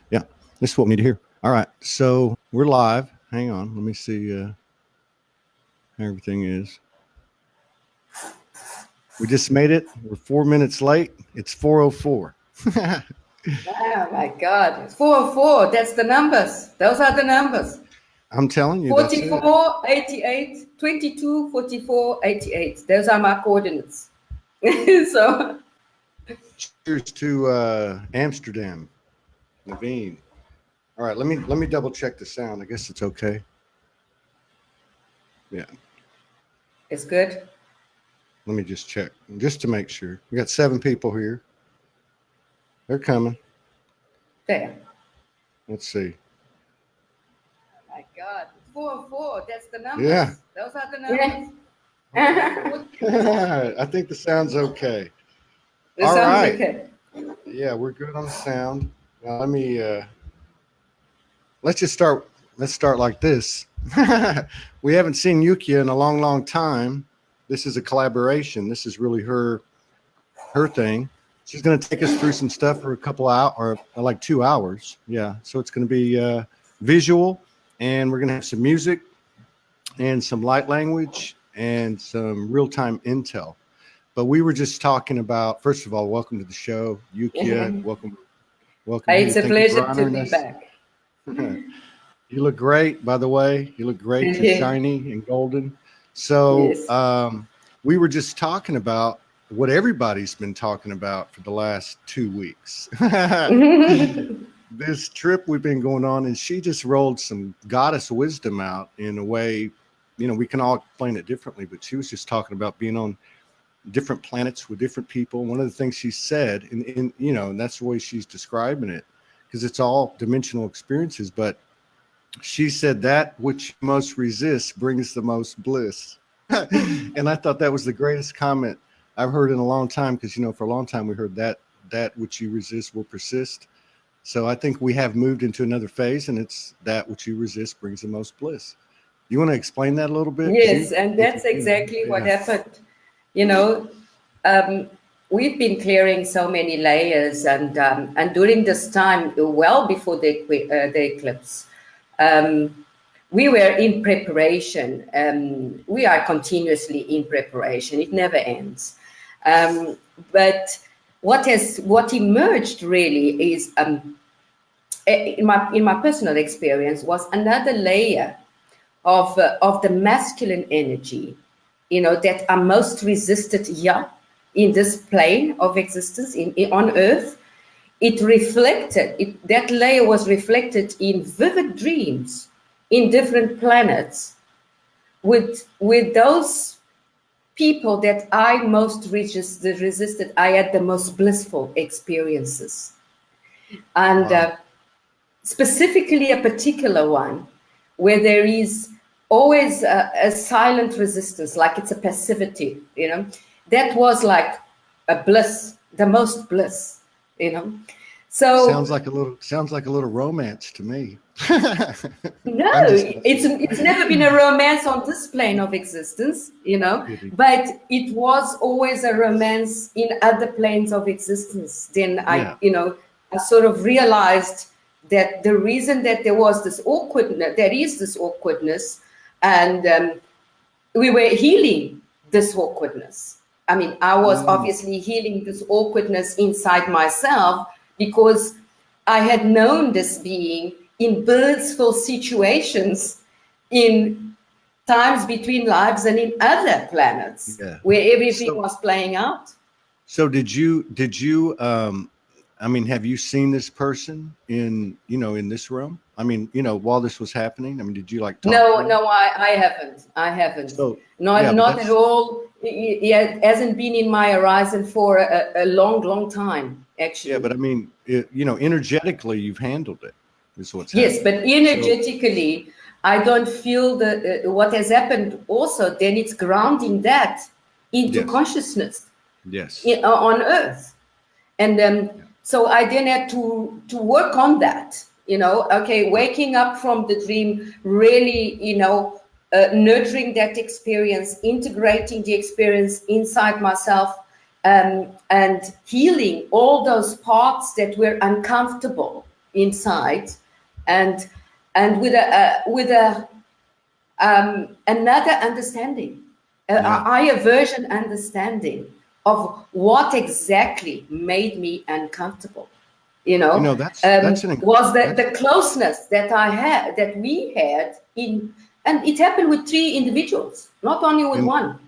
Yeah, this is what we need to hear. All right, so we're live. Hang on, let me see how everything is. We just made it. We're 4 minutes late. It's 4:04. Oh my God, 404, that's the numbers. Those are the numbers. I'm telling you, that's it. 44, 88, 22, 44, 88. Those are my coordinates. So, Cheers to Amsterdam, Naveen. All right, let me double check the sound. I guess it's okay. Yeah. it's good. Let me just check, just to make sure. We got 7 people here. They're coming. There. Let's see. Oh my God, 404, that's the numbers. Yeah. Those are the numbers. I think the sound's okay. The All sound's right. okay. Yeah, we're good on the sound. Now let's just start. Let's start like this. We haven't seen Yukia in a long, long time. This is a collaboration. This is really her thing. She's going to take us through some stuff for a couple hours, or like 2 hours. Yeah, so it's going to be visual, and we're going to have some music and some light language and some real-time intel. But we were just talking about, first of all, welcome to the show, Yukia. Welcome. It's a pleasure to be back. You look great, by the way. You look great. You're shiny and golden. So Yes. we were just talking about what everybody's been talking about for the last 2 weeks. This trip we've been going on, and she just rolled some goddess wisdom out in a way, we can all explain it differently, but she was just talking about being on different planets with different people. One of the things she said, and that's the way she's describing it, because it's all dimensional experiences, but she said that which you most resist brings the most bliss. And I thought that was the greatest comment I've heard in a long time, because for a long time we heard that which you resist will persist. So I think we have moved into another phase, and it's that which you resist brings the most bliss. You want to explain that a little bit? Yes, and that's exactly what happened. We've been clearing so many layers, and during this time, well before the eclipse, we were in preparation. We are continuously in preparation. It never ends. But what emerged really is, in my personal experience, was another layer of the masculine energy, that are most resisted here in this plane of existence on Earth. That layer was reflected in vivid dreams in different planets with those people that I most resisted. I had the most blissful experiences. And Wow. Specifically a particular one where there is always a silent resistance, like it's a passivity, that was like a bliss, the most bliss, So sounds like a little romance to me. no, it's never been a romance on this plane of existence, but it was always a romance in other planes of existence. Then I sort of realized that the reason that there is this awkwardness, and we were healing this awkwardness. I mean, I was obviously healing this awkwardness inside myself, because I had known this being in blissful situations in times between lives and in other planets where everything was playing out. So did you have you seen this person in this room? While this was happening, did you talk to him? No, I haven't. So, not at all. It hasn't been in my horizon for a long time, actually. Yeah, but energetically you've handled it. Is what's yes, happening. But energetically, I don't feel what has happened. Also, then it's grounding that into consciousness. Yes. On Earth, and so I then had to work on that. Okay, waking up from the dream, really, nurturing that experience, integrating the experience inside myself, and healing all those parts that were uncomfortable inside, and with another understanding, a higher version understanding of what exactly made me uncomfortable. That's was the closeness that I had, that we had and it happened with 3 individuals, not only with one.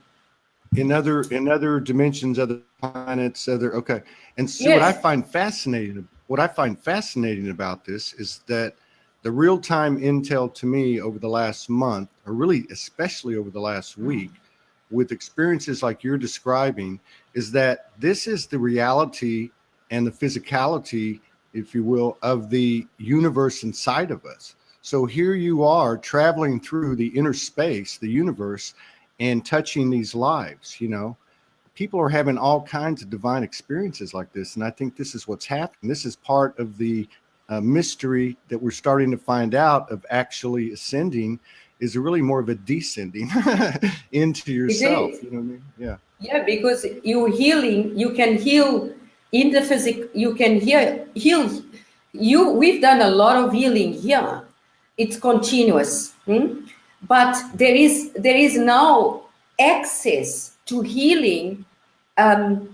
In other dimensions, other planets, okay. And so Yes. what I find fascinating about this is that the real-time intel to me over the last month, or really especially over the last week, with experiences like you're describing, is that this is the reality and the physicality, if you will, of the universe inside of us. So here you are traveling through the inner space, the universe, and touching these lives. People are having all kinds of divine experiences like this, and I think this is what's happening. This is part of the mystery that we're starting to find out of actually ascending, is really more of a descending into yourself. You know what I mean? Yeah, because you can heal in the physical. You can heal. We've done a lot of healing here. It's continuous, but there is now access to healing on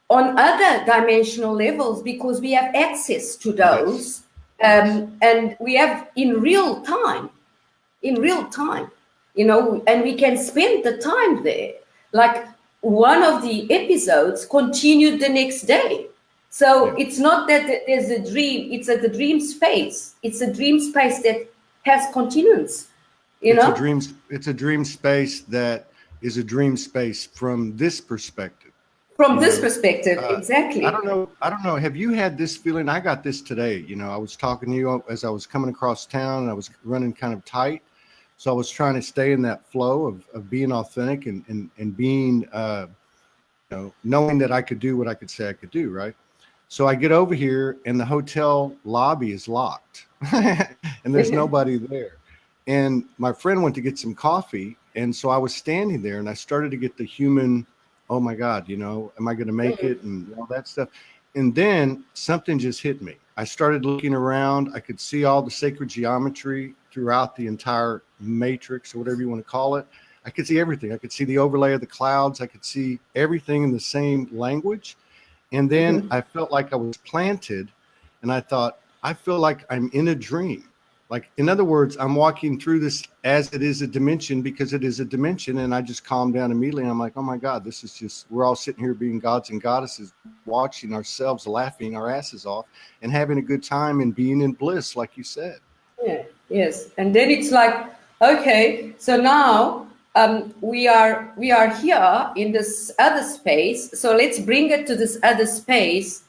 other dimensional levels, because we have access to those, and we have in real time, and we can spend the time there. Like, one of the episodes continued the next day. So it's not that there's a dream, it's the dream space. It's a dream space that has continuance. It's a dream space that is a dream space from this perspective. From this perspective, exactly. I don't know. Have you had this feeling? I got this today. I was talking to you as I was coming across town, and I was running kind of tight. So I was trying to stay in that flow of being authentic and being, knowing that I could do what I could say I could do, right? So I get over here, and the hotel lobby is locked, and there's nobody there. And my friend went to get some coffee, and so I was standing there, and I started to get the human, oh my God, am I going to make it, and all that stuff. And then something just hit me. I started looking around. I could see all the sacred geometry throughout the entire matrix, or whatever you want to call it. I could see everything. I could see the overlay of the clouds. I could see everything in the same language. And then I felt like I was planted, and I thought, I feel like I'm in a dream. Like, in other words, I'm walking through this as it is a dimension, because it is a dimension. And I just calmed down immediately. I'm like, oh my God, this is just, we're all sitting here being gods and goddesses, watching ourselves, laughing our asses off and having a good time and being in bliss, like you said. Yeah, yes. And then it's like, okay, so now we are here in this other space. So let's bring it to this other space,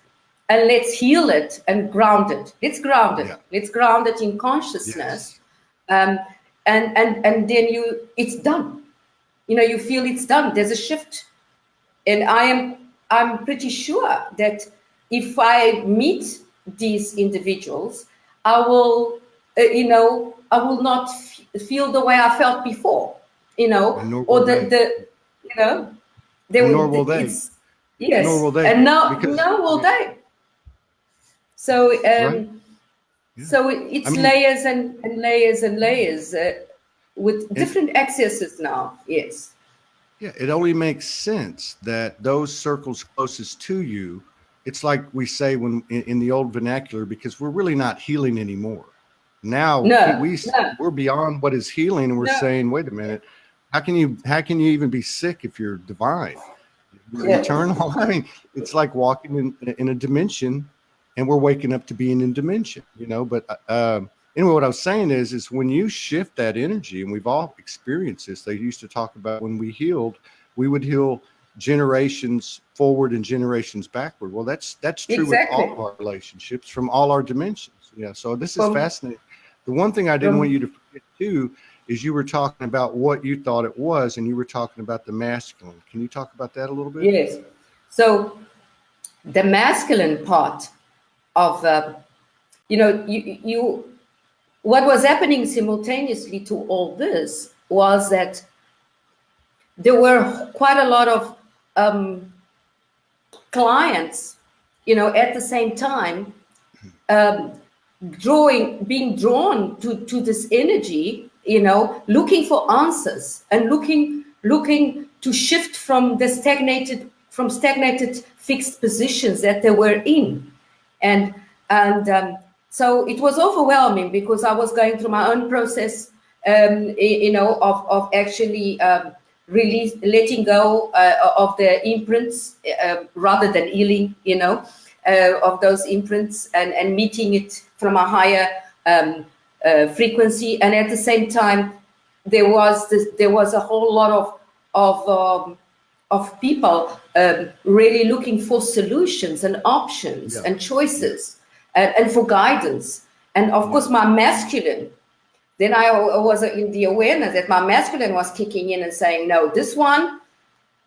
and let's heal it and ground it. Let's ground it. Yeah. Let's ground it in consciousness. Yes. And then it's done. You feel it's done. There's a shift. And I'm pretty sure that if I meet these individuals, I will, I will not feel the way I felt before, Nor will they. Nor will they. Yes. Nor will they. And nor will they. So, right. So it's layers and layers and layers with different accesses now. Yes. Yeah, it only makes sense that those circles closest to you, it's like we say when in the old vernacular, because we're really not healing anymore. Now we're beyond what is healing, and we're saying, wait a minute, how can you even be sick if you're divine? You're eternal. I mean, it's like walking in a dimension, and we're waking up to being in dimension, But anyway, what I was saying is when you shift that energy, and we've all experienced this. They used to talk about when we healed, we would heal generations forward and generations backward. Well, that's true with all of our relationships from all our dimensions. Yeah. So this is fascinating. The one thing I didn't want you to forget too is you were talking about what you thought it was, and you were talking about the masculine. Can you talk about that a little bit? Yes. So the masculine part of what was happening simultaneously to all this was that there were quite a lot of clients, at the same time, being drawn to this energy, looking for answers and looking to shift from the stagnated fixed positions that they were in. And so it was overwhelming, because I was going through my own process, of actually letting go of the imprints, rather than healing, of those imprints, and meeting it from a higher frequency. And at the same time, there was a whole lot of people really looking for solutions and options and choices, and for guidance. And of course, my masculine, then I was in the awareness that my masculine was kicking in and saying, no, this one,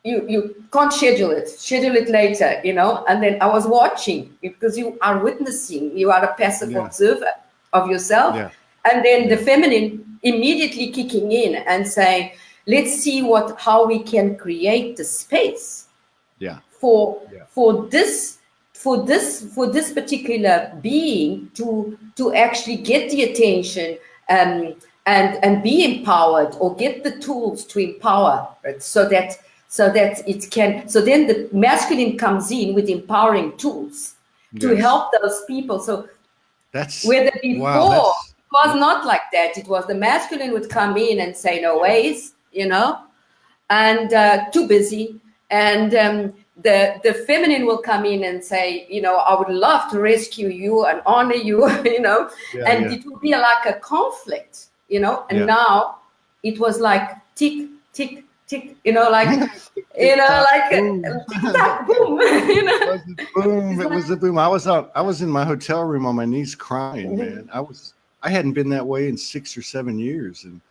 you can't schedule it later, and then I was watching, because you are witnessing, you are a passive observer of yourself. And then the feminine immediately kicking in and saying, let's see how we can create the space for this particular being to actually get the attention, and be empowered, or get the tools to empower it, so that it can. So then the masculine comes in with empowering tools to help those people. So that's where before was not like that. It was the masculine would come in and say, no ways, and too busy. And the feminine will come in and say, I would love to rescue you and honor you, it will be like a conflict, and now it was like tick, tick, tick, like, like boom. Boom, It was a boom. I was in my hotel room on my knees crying, man. I hadn't been that way in 6 or 7 years. And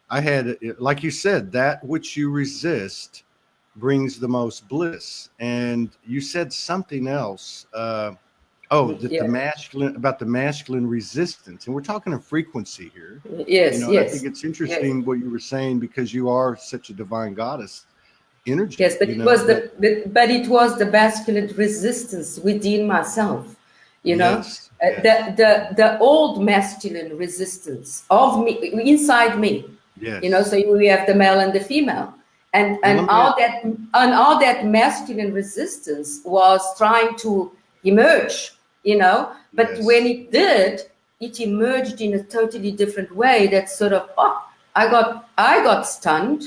I had, like you said, that which you resist brings the most bliss. And you said something else. The masculine, about the masculine resistance. And we're talking a frequency here. Yes, I think it's interesting what you were saying, because you are such a divine goddess energy. Yes, but it was the masculine resistance within myself. The old masculine resistance of me, inside me. Yes. So we have the male and the female, and all that masculine resistance was trying to emerge. But when it did, it emerged in a totally different way. That sort of, I got stunned,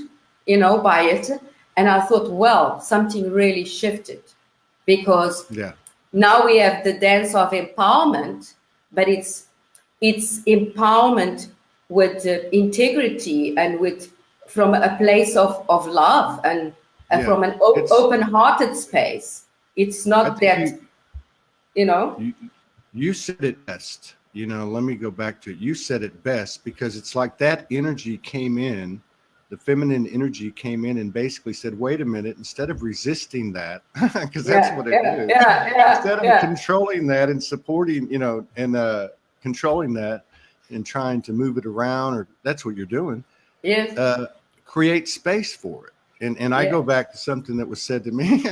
by it, and I thought, well, something really shifted, because now we have the dance of empowerment, but it's empowerment with integrity, and from a place of love, and from an open-hearted space. It's not that, You said it best. Let me go back to it. You said it best, because it's like that energy came in, the feminine energy came in and basically said, wait a minute, instead of resisting that, because that's what it is. Instead of controlling that and supporting, and controlling that and trying to move it around, or that's what you're doing. Yes. Create space for it. And I go back to something that was said to me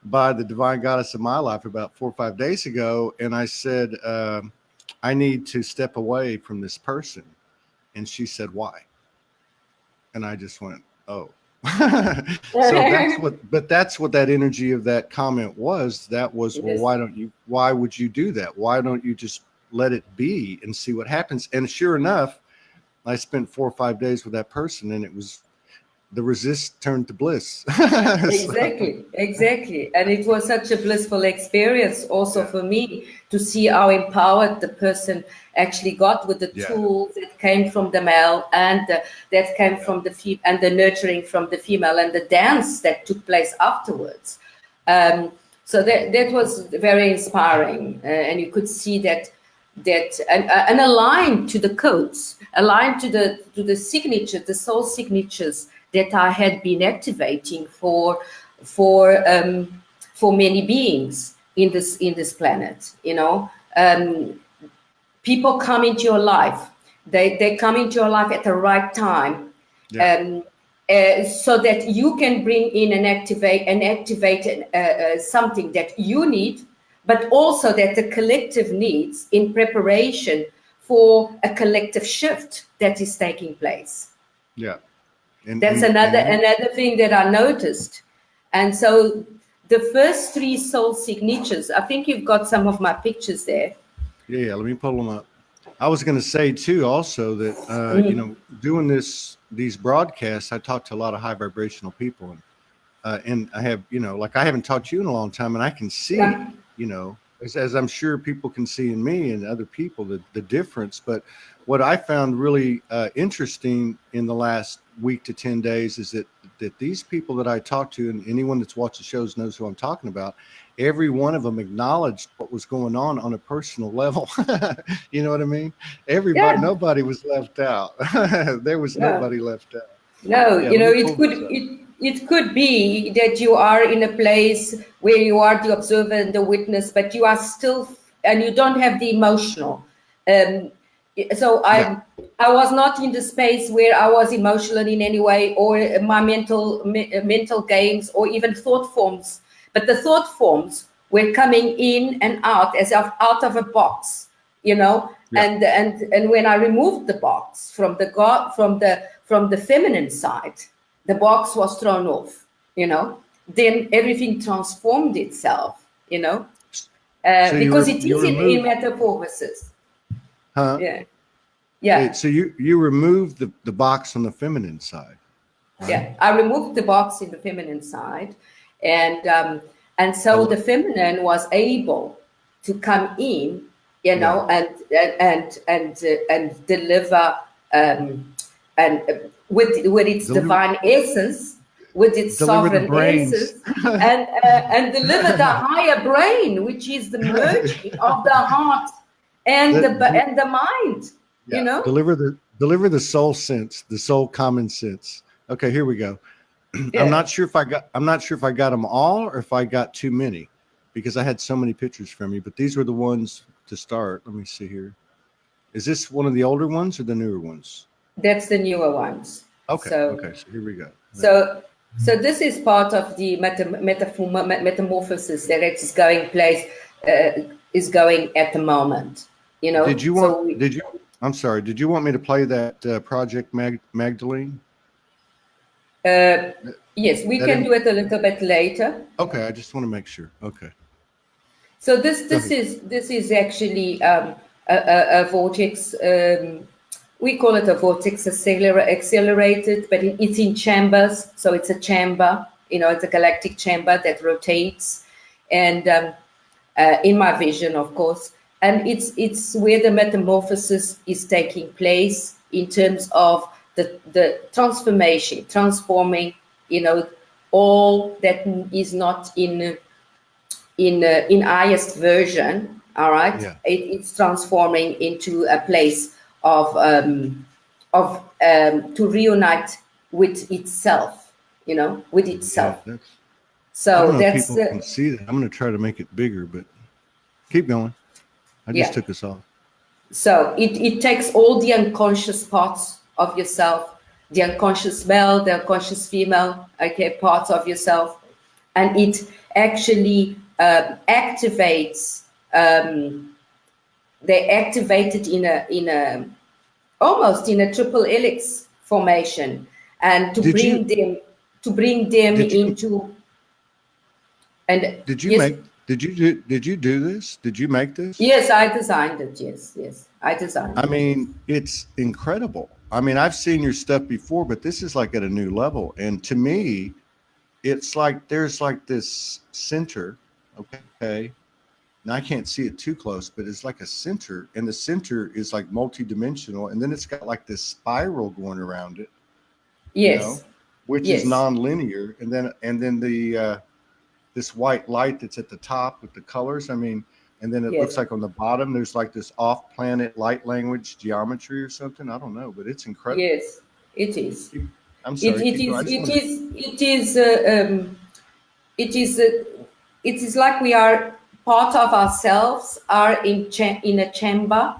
by the divine goddess of my life about 4 or 5 days ago. And I said, I need to step away from this person. And she said, why? And I just went, oh. So that's what that energy of that comment was. That was, well, why would you do that? Why don't you just let it be and see what happens? And sure enough, I spent 4 or 5 days with that person, and it was, the resist turned to bliss. Exactly. And it was such a blissful experience also for me to see how empowered the person actually got with the tools that came from the male, and that came from the female, and the nurturing from the female, and the dance that took place afterwards. So that was very inspiring, and you could see that and aligned to the codes, aligned to the signature, the soul signatures that I had been activating for many beings in this planet. People come into your life. They come into your life at the right time, so that you can bring in and activate something that you need, but also that the collective needs in preparation for a collective shift that is taking place. Yeah. That's another thing that I noticed. And so the first 3 soul signatures, I think you've got some of my pictures there. Yeah, let me pull them up. I was going to say too, also that you know, doing these broadcasts, I talk to a lot of high vibrational people, and I have, you know, like I haven't talked to you in a long time, and I can see, you know, as I'm sure people can see in me and other people, the difference. But what I found really interesting in the last week to 10 days is that these people that I talk to, and anyone that's watched the shows knows who I'm talking about, every one of them acknowledged what was going on a personal level. You know what I mean? Everybody, nobody was left out. There was nobody left out. No, you know, it could be that you are in a place where you are the observer and the witness, but you are still, and you don't have the emotional. So I was not in the space where I was emotional in any way, or my mental games, or even thought forms. But the thought forms were coming in and out as if out of a box, you know. And when I removed the box from the feminine side, the box was thrown off, you know. Then everything transformed itself, you know, because it is in metamorphosis. Huh? Yeah. So you removed the box on the feminine side. Right? Yeah, I removed the box in the feminine side, and so the feminine was able to come in, you know, and deliver and with its divine essence, with its sovereign essence, and deliver the higher brain, which is the merging of the heart and the mind. You know, deliver the soul sense, the soul common sense. Okay, here we go. I'm not sure if I got them all or if I got too many, because I had so many pictures from you. But these were the ones to start. Let me see here. Is this one of the older ones or the newer ones? That's the newer ones. Okay. So here we go. So this is part of the metamorphosis that is going at the moment. You know. I'm sorry. Did you want me to play that Project Magdalene? Yes, we can do it a little bit later. Okay, I just want to make sure. Okay. So this is actually a vortex. We call it a vortex accelerated, but it's in chambers. So it's a chamber. You know, it's a galactic chamber that rotates, and in my vision, of course. And it's where the metamorphosis is taking place in terms of the transformation, transforming, you know, all that is not in highest version. All right, it's transforming into a place of to reunite with itself, you know, with itself. Yeah, so I don't know that's if people can see that. I'm going to try to make it bigger, but keep going. I just took us off. So it takes all the unconscious parts of yourself, the unconscious male, the unconscious female, okay, parts of yourself, and it actually activates. They activate it in a almost in a triple helix formation, and to bring them into. And did you do this? Did you make this? Yes, I designed it. Yes, I designed it. I mean, it's incredible. I mean, I've seen your stuff before, but this is like at a new level. And to me, it's like there's like this center, okay? Now I can't see it too close, but it's like a center, and the center is like multi-dimensional, and then it's got like this spiral going around it. Yes. You know, which is non-linear, and then the this white light that's at the top with the colors. I mean, and then it looks like on the bottom there's like this off-planet light language geometry or something. I don't know, but it's incredible. Yes, it is. I'm sorry. It is like we are part of ourselves, are in a chamber,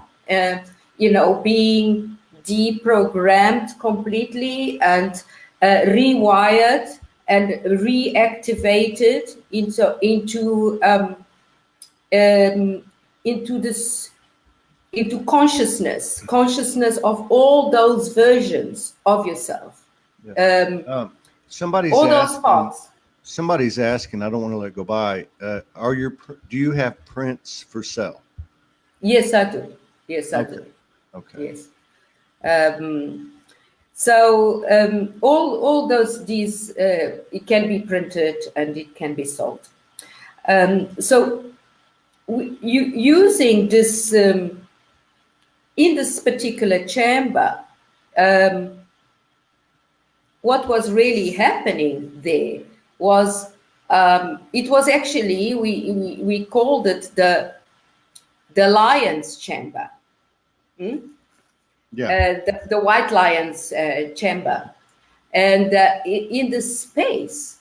you know, being deprogrammed completely, and rewired and reactivated into consciousness of all those versions of yourself. Yeah. Somebody's All those asking. parts. Somebody's asking. I don't want to let it go by. Do you have prints for sale? Yes, I do. Yes, I Okay. do. Okay. Yes. So all these it can be printed and it can be sold. So using this in this particular chamber, what was really happening there was it was actually we called it the lion's chamber. Yeah. The white lion's chamber. And in this space,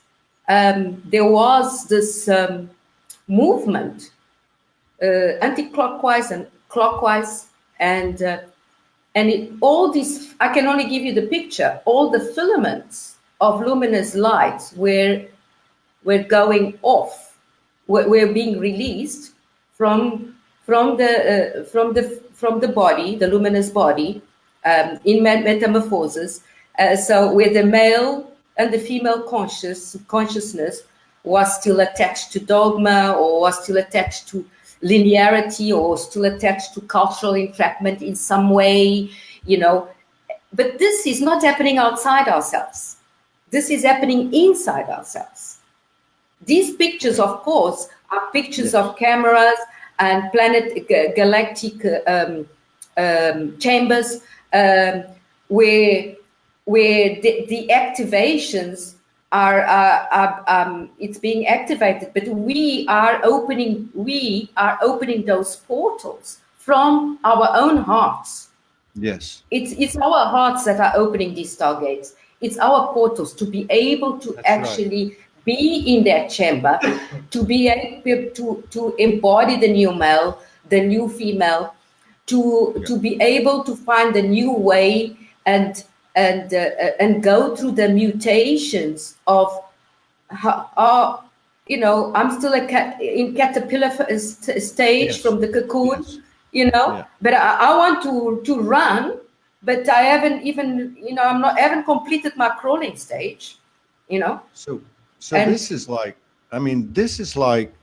there was this movement, anti-clockwise and clockwise, and all these, I can only give you the picture, all the filaments of luminous light were going off, were being released from the body, the luminous body, in metamorphosis. So where the male and the female consciousness was still attached to dogma, or was still attached to linearity, or still attached to cultural entrapment in some way, But this is not happening outside ourselves. This is happening inside ourselves. These pictures, of course, are pictures of cameras and galactic chambers, where the activations are it's being activated, but we are opening those portals from our own hearts. Yes. It's our hearts that are opening these stargates. It's our portals to be able to actually be in that chamber, to be able to embody the new male, the new female, to be able to find a new way and go through the mutations of how, I'm still in caterpillar stage from the cocoon, but I want to run, but I haven't even, I haven't completed my crawling stage, So this is like, this is like,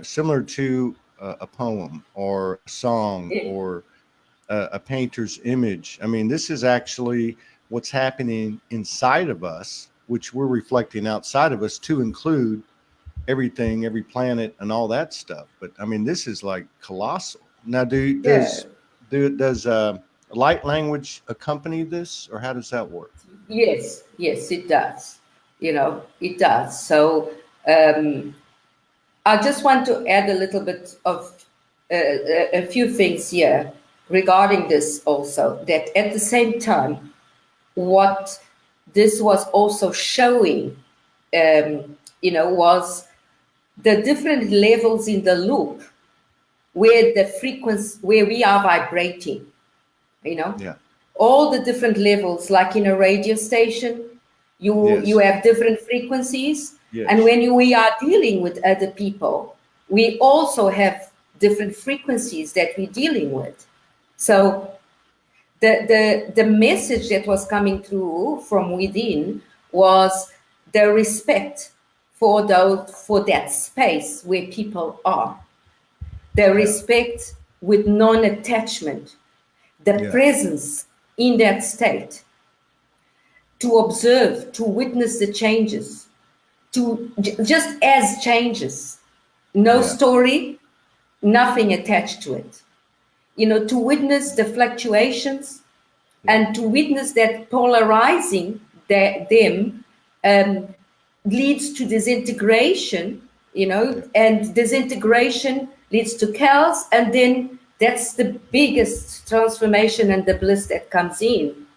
similar to a poem or a song or a painter's image. This is actually what's happening inside of us, which we're reflecting outside of us, to include everything, every planet and all that stuff. But this is like colossal. Now, does light language accompany this, or how does that work? Yes, it does. It does. So I just want to add a little bit of a few things here regarding this also, that at the same time, what this was also showing, was the different levels in the loop where the frequency, where we are vibrating, all the different levels, like in a radio station, you have different frequencies. Yes. And when we are dealing with other people, we also have different frequencies that we're dealing with. So the message that was coming through from within was the respect for that space where people are, the respect with non-attachment, the presence in that state, to observe, to witness the changes, to just as changes, no story, nothing attached to it. To witness the fluctuations and to witness that polarizing them leads to disintegration, and disintegration leads to chaos, and then that's the biggest transformation and the bliss that comes in,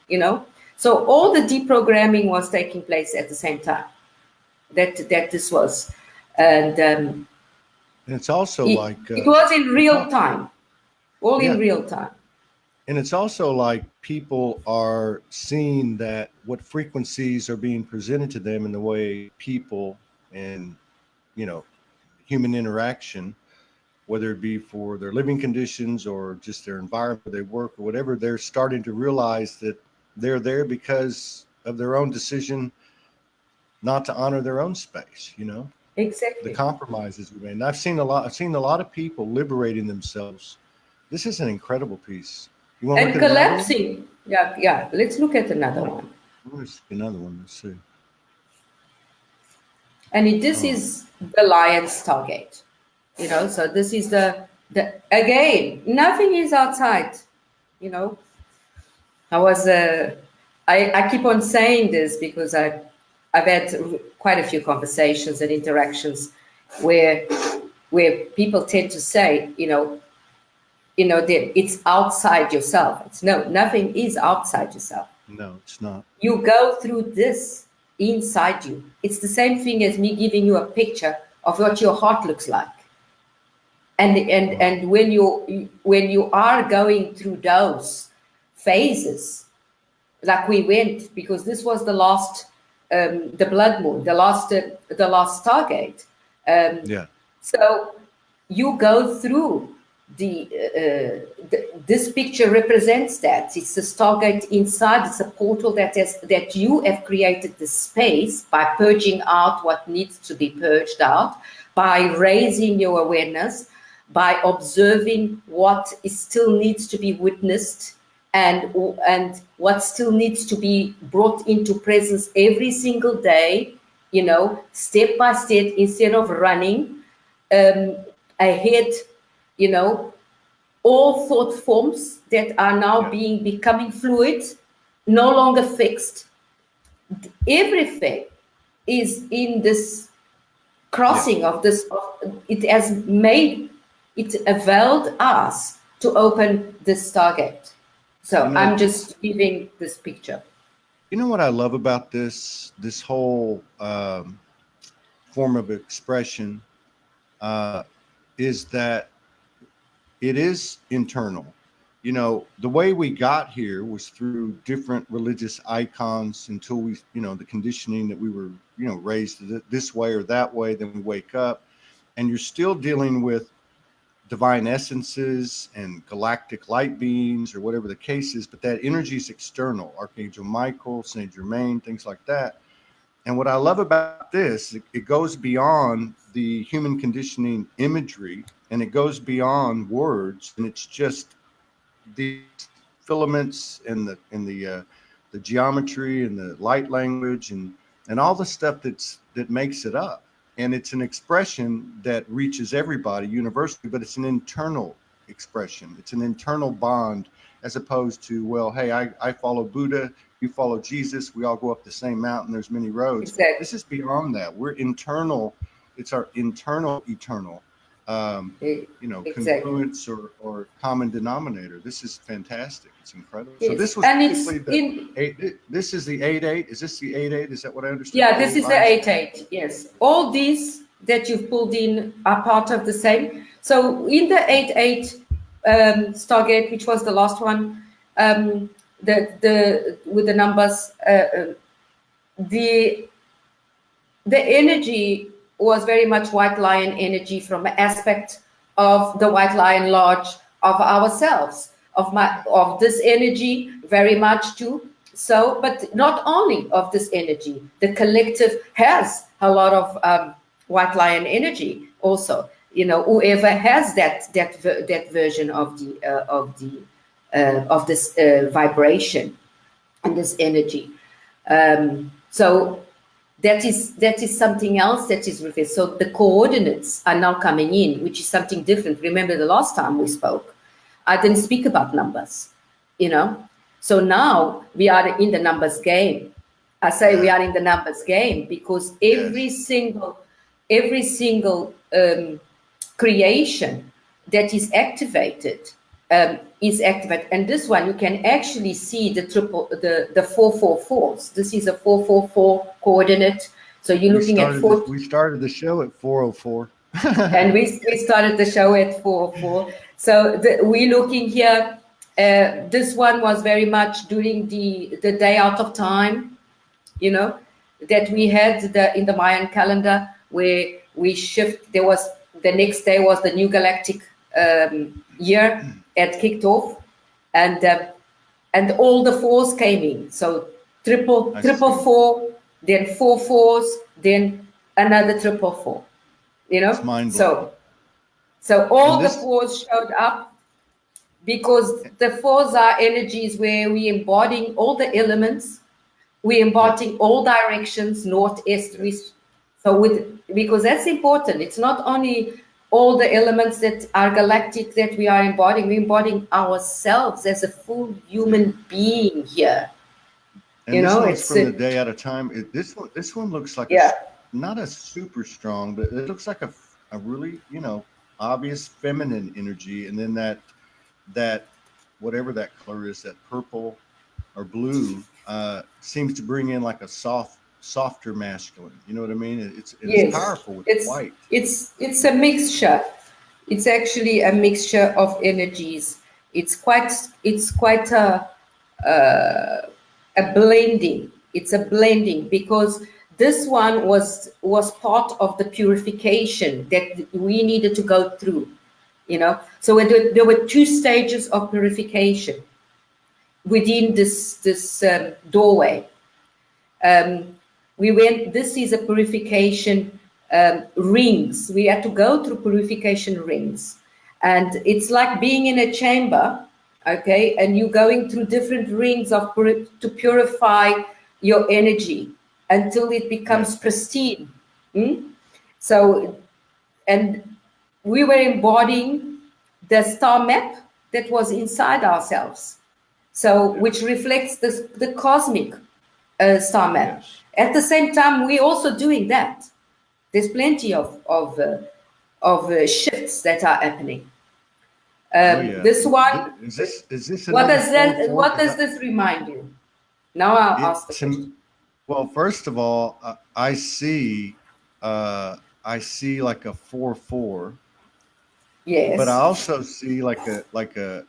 So all the deprogramming was taking place at the same time. That this was, and it's also it was in real time, in real time. And it's also like people are seeing that what frequencies are being presented to them in the way people and, you know, human interaction, whether it be for their living conditions or just their environment where they work or whatever, they're starting to realize that they're there because of their own decision not to honor their own space, you know, the Exactly. compromises we made. And I've seen a lot of people liberating themselves. This is an incredible piece. You want to look And at another one? collapsing. Yeah, yeah. Let's look at another one. Where's another one? Let's see. And this Oh, is the Lion's Stargate. You know, so this is the again, nothing is outside, you know. I was I keep on saying this because I've had quite a few conversations and interactions where people tend to say, that it's outside yourself. It's no, nothing is outside yourself. no, it's not. You go through this inside you. It's the same thing as me giving you a picture of what your heart looks like. And when you are going through those phases, like we went, because this was the last, the blood moon, the last Stargate. Yeah. So you go through this picture represents that. It's the Stargate inside. It's a portal that you have created the space by purging out what needs to be purged out, by raising your awareness, by observing what still needs to be witnessed, and what still needs to be brought into presence every single day, step by step, instead of running ahead, all thought forms that are now becoming fluid, no longer fixed. Everything is in this crossing of this. It availed us to open this Stargate. So I'm just giving this picture. You know what I love about this whole form of expression is that it is internal. The way we got here was through different religious icons until we, the conditioning that we were, raised this way or that way. Then we wake up and you're still dealing with divine essences and galactic light beings or whatever the case is. But that energy is external. Archangel Michael, Saint Germain, things like that. And what I love about this, it goes beyond the human conditioning imagery, and it goes beyond words, and it's just the filaments and the geometry and the light language and all the stuff that makes it up. And it's an expression that reaches everybody universally, but it's an internal expression. It's an internal bond, as opposed to, well, hey, I follow Buddha, you follow Jesus, we all go up the same mountain, there's many roads. Exactly. This is beyond that. We're internal. It's our internal eternal, congruence or common denominator. This is fantastic. It's incredible. Yes. So this was this is the 8-8. Is this the 8-8? Is that what I understand? Yeah, this is the 8-8. Yes. All these that you've pulled in are part of the same. So in the 8-8 Stargate, which was the last one, with the numbers, the energy was very much white lion energy, from an aspect of the white lion lodge of ourselves, of this energy very much too. So, but not only of this energy, the collective has a lot of white lion energy also. Whoever has that version of this vibration and this energy. So that is something else that is revealed. So the coordinates are now coming in, which is something different. Remember the last time we spoke, I didn't speak about numbers, So now we are in the numbers game. I say we are in the numbers game because every single creation that is activated is activated. And this one, you can actually see the 444s. This is a 444 coordinate. So you're looking at four. We started the show at 404. And we started the show at 404. So we're looking here This one was very much during the day out of time, you know, that we had in the Mayan calendar, where we shift. There was the next day was the new galactic year had kicked off, and all the fours came in. So triple four, then 4 4s, then another triple 4. You know, it's mind-blowing. So all the fours showed up, because the fours are energies where we embodying all the elements, we embodying all directions, north, east, west. So because that's important. It's not only all the elements that are galactic that we are embodying, we're embodying ourselves as a full human being here. And you know, it's from the day at a time. This one looks like not a super strong, but it looks like a really, you know, obvious feminine energy, and then that whatever that color is, that purple or blue, seems to bring in like a softer masculine. You know what I mean? It's powerful with white. It's a mixture. It's actually a mixture of energies. It's quite a blending. It's a blending, because this one was part of the purification that we needed to go through, you know. So there were 2 stages of purification within this doorway. This is a purification rings. We had to go through purification rings, and it's like being in a chamber, okay, and you're going through different rings to purify your energy until it becomes pristine. So, and we were embodying the star map that was inside ourselves, so which reflects the cosmic star map. Yes. At the same time, we're also doing that. There's plenty of shifts that are happening. This one is this what does this remind you? Now I'll ask the question. Well, first of all, I see like a 4-4. Yes. But I also see like a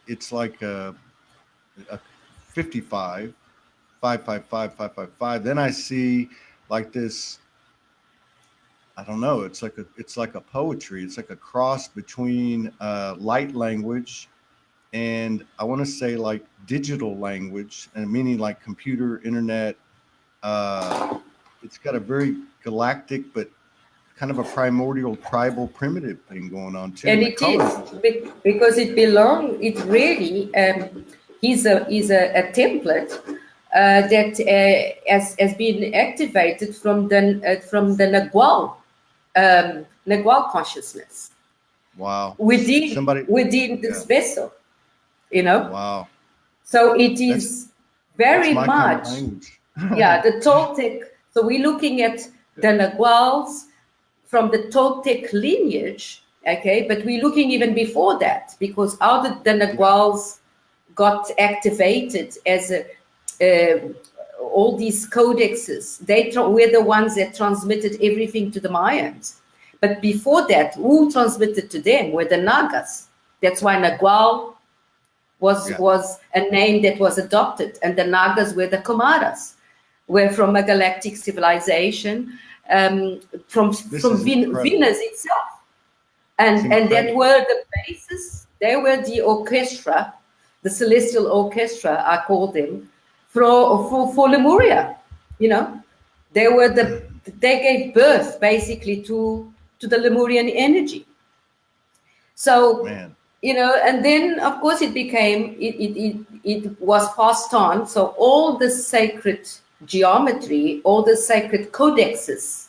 it's like a 55, 555, 555. Then I see like this, I don't know, it's like a poetry. It's like a cross between light language and I want to say like digital language, and meaning like computer, internet. It's got a very galactic but kind of a primordial, tribal, primitive thing going on too. And it is because it belongs. It really is a template that has been activated from the Nagual consciousness. Wow. Within this vessel, you know. Wow. So it is very much. Kind of the Toltec. So we're looking at the Naguals from the Toltec lineage, okay, but we're looking even before that, because how the Naguals got activated as all these codexes. They were the ones that transmitted everything to the Mayans. But before that, who transmitted to them were the Nagas. That's why Nagual was a name that was adopted, and the Nagas were the Kumaras, were from a galactic civilization, from Venus itself, and that were the basis. They were the orchestra, the celestial orchestra, I call them, for Lemuria. You know, they gave birth basically to the Lemurian energy. So, you know, and then of course it became, it was passed on. So all the sacred geometry, all the sacred codexes,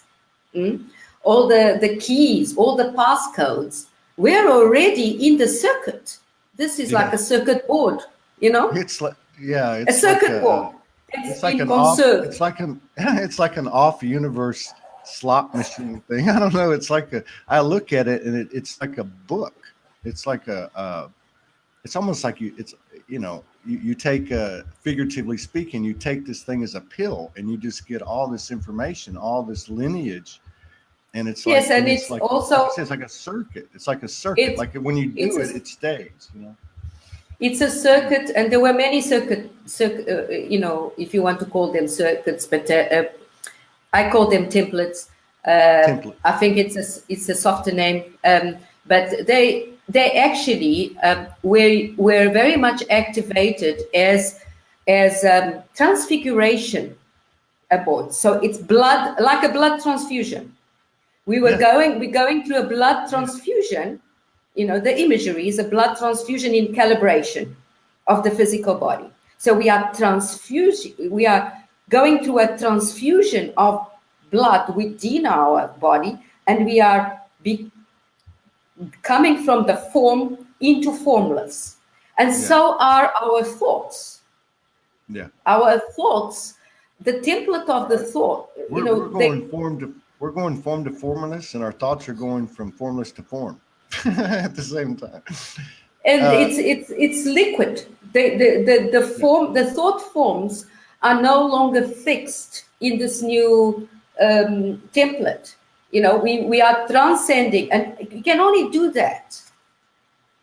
all the keys, all the passcodes were already in the circuit. This is like a circuit board, you know? It's like, it's a circuit board. It's like it's like an off-universe slot machine thing. I don't know. It's like I look at it and it's like a book. It's like it's almost like you take figuratively speaking, you take this thing as a pill and you just get all this information, all this lineage. And it's like, it's also, it's like a circuit. It's like a circuit. Like when you do it stays, you know? It's a circuit, and there were many you know, if you want to call them circuits, but I call them templates. Template. I think it's a softer name, but they actually were very much activated as transfiguration aboard. So it's blood, like a blood transfusion. We're going through a blood transfusion. You know, the imagery is a blood transfusion in calibration of the physical body. So we are going through a transfusion of blood within our body, and we are coming from the form into formless. And so are our thoughts. Yeah. Our thoughts, the template of the thought, we're going form to formless, and our thoughts are going from formless to form at the same time. And it's liquid. The thought forms are no longer fixed in this new template. You know, we are transcending, and we can only do that.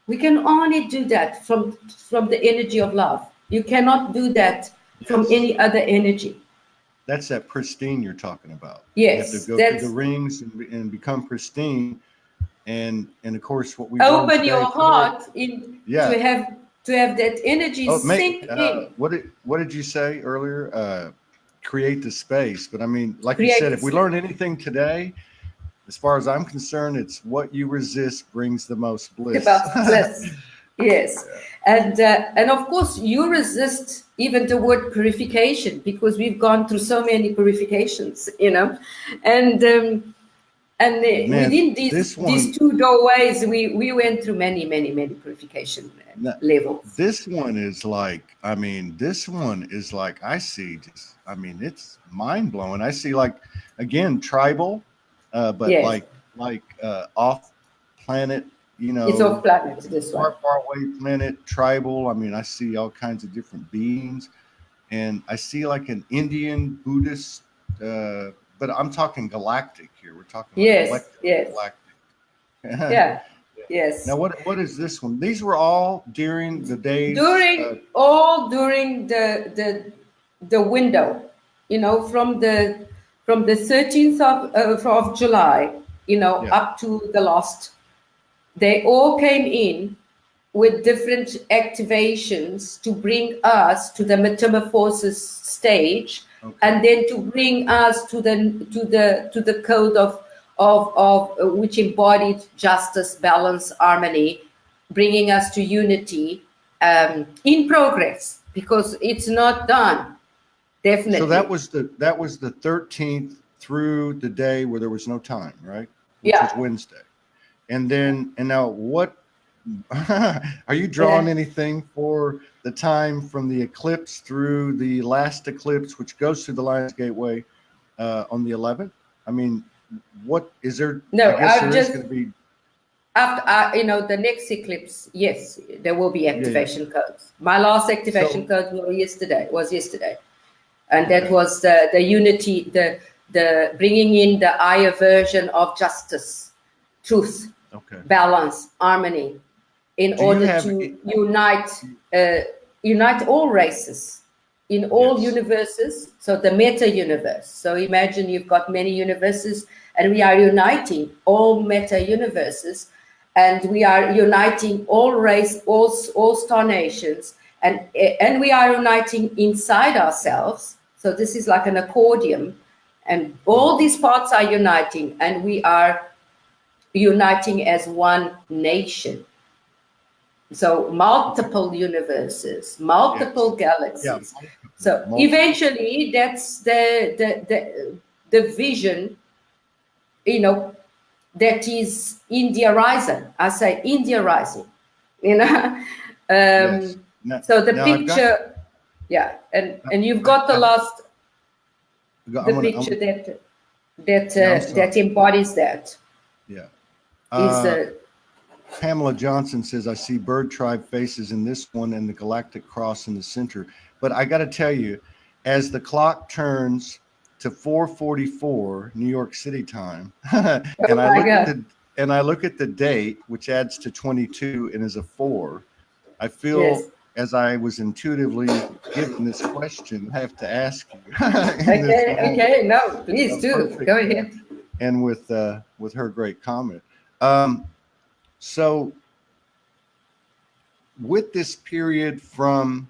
We can only do that from the energy of love. You cannot do that from any other energy. That's that pristine you're talking about. Yes, you have to go through the rings and become pristine. And of course, what we open your heart to have that energy sink in. What did you say earlier? Create the space. But I mean, like you said, if we learn anything today, as far as I'm concerned, it's what you resist brings the most bliss. About bliss. Yes. And of course, you resist even the word purification, because we've gone through so many purifications, you know, and within these two doorways, we went through many purification levels. This one is like, I see just, it's mind blowing. I see, like, again, tribal, but like off planet, you know, it's off planet, this one. Far away planet, tribal. I see all kinds of different beings, and I see like an Indian Buddhist, but I'm talking galactic here. We're talking galactic. Yeah. Yes. Now, what is this one? These were all during the days. During the window, you know, from the 13th of July, you know, up to the last. They all came in with different activations to bring us to the metamorphosis stage, and then to bring us to the code of which embodied justice, balance, harmony, bringing us to unity, in progress, because it's not done. Definitely. So that was the 13th through the day where there was no time, right? Which was Wednesday. And now what are you drawing anything for the time from the eclipse through the last eclipse, which goes through the Lion's Gateway on the 11th? What is there? No, I guess there is going to be after you know, the next eclipse. Yes, there will be activation codes. My last activation code was yesterday, and that was the unity, the bringing in the higher version of justice, truth, balance, harmony, in order to unite all races in all universes. So the meta universe. So imagine you've got many universes, and we are uniting all meta universes, and we are uniting all race, all star nations, and we are uniting inside ourselves. So this is like an accordion, and all these parts are uniting, and we are uniting as one nation. So multiple universes, multiple galaxies. So eventually, that's the vision, you know, that is India rising. I say India rising, you know. So the picture, and you've got the picture that embodies that. Pamela Johnson says, I see bird tribe faces in this one and the galactic cross in the center. But I got to tell you, as the clock turns to 4:44 New York City time, and I look at the date, which adds to 22 and is a 4, I feel Yes. as I was intuitively given this question, I have to ask you in this Okay. moment. Okay. No, please do. Perfect. Go ahead. And with her great comment. So with this period from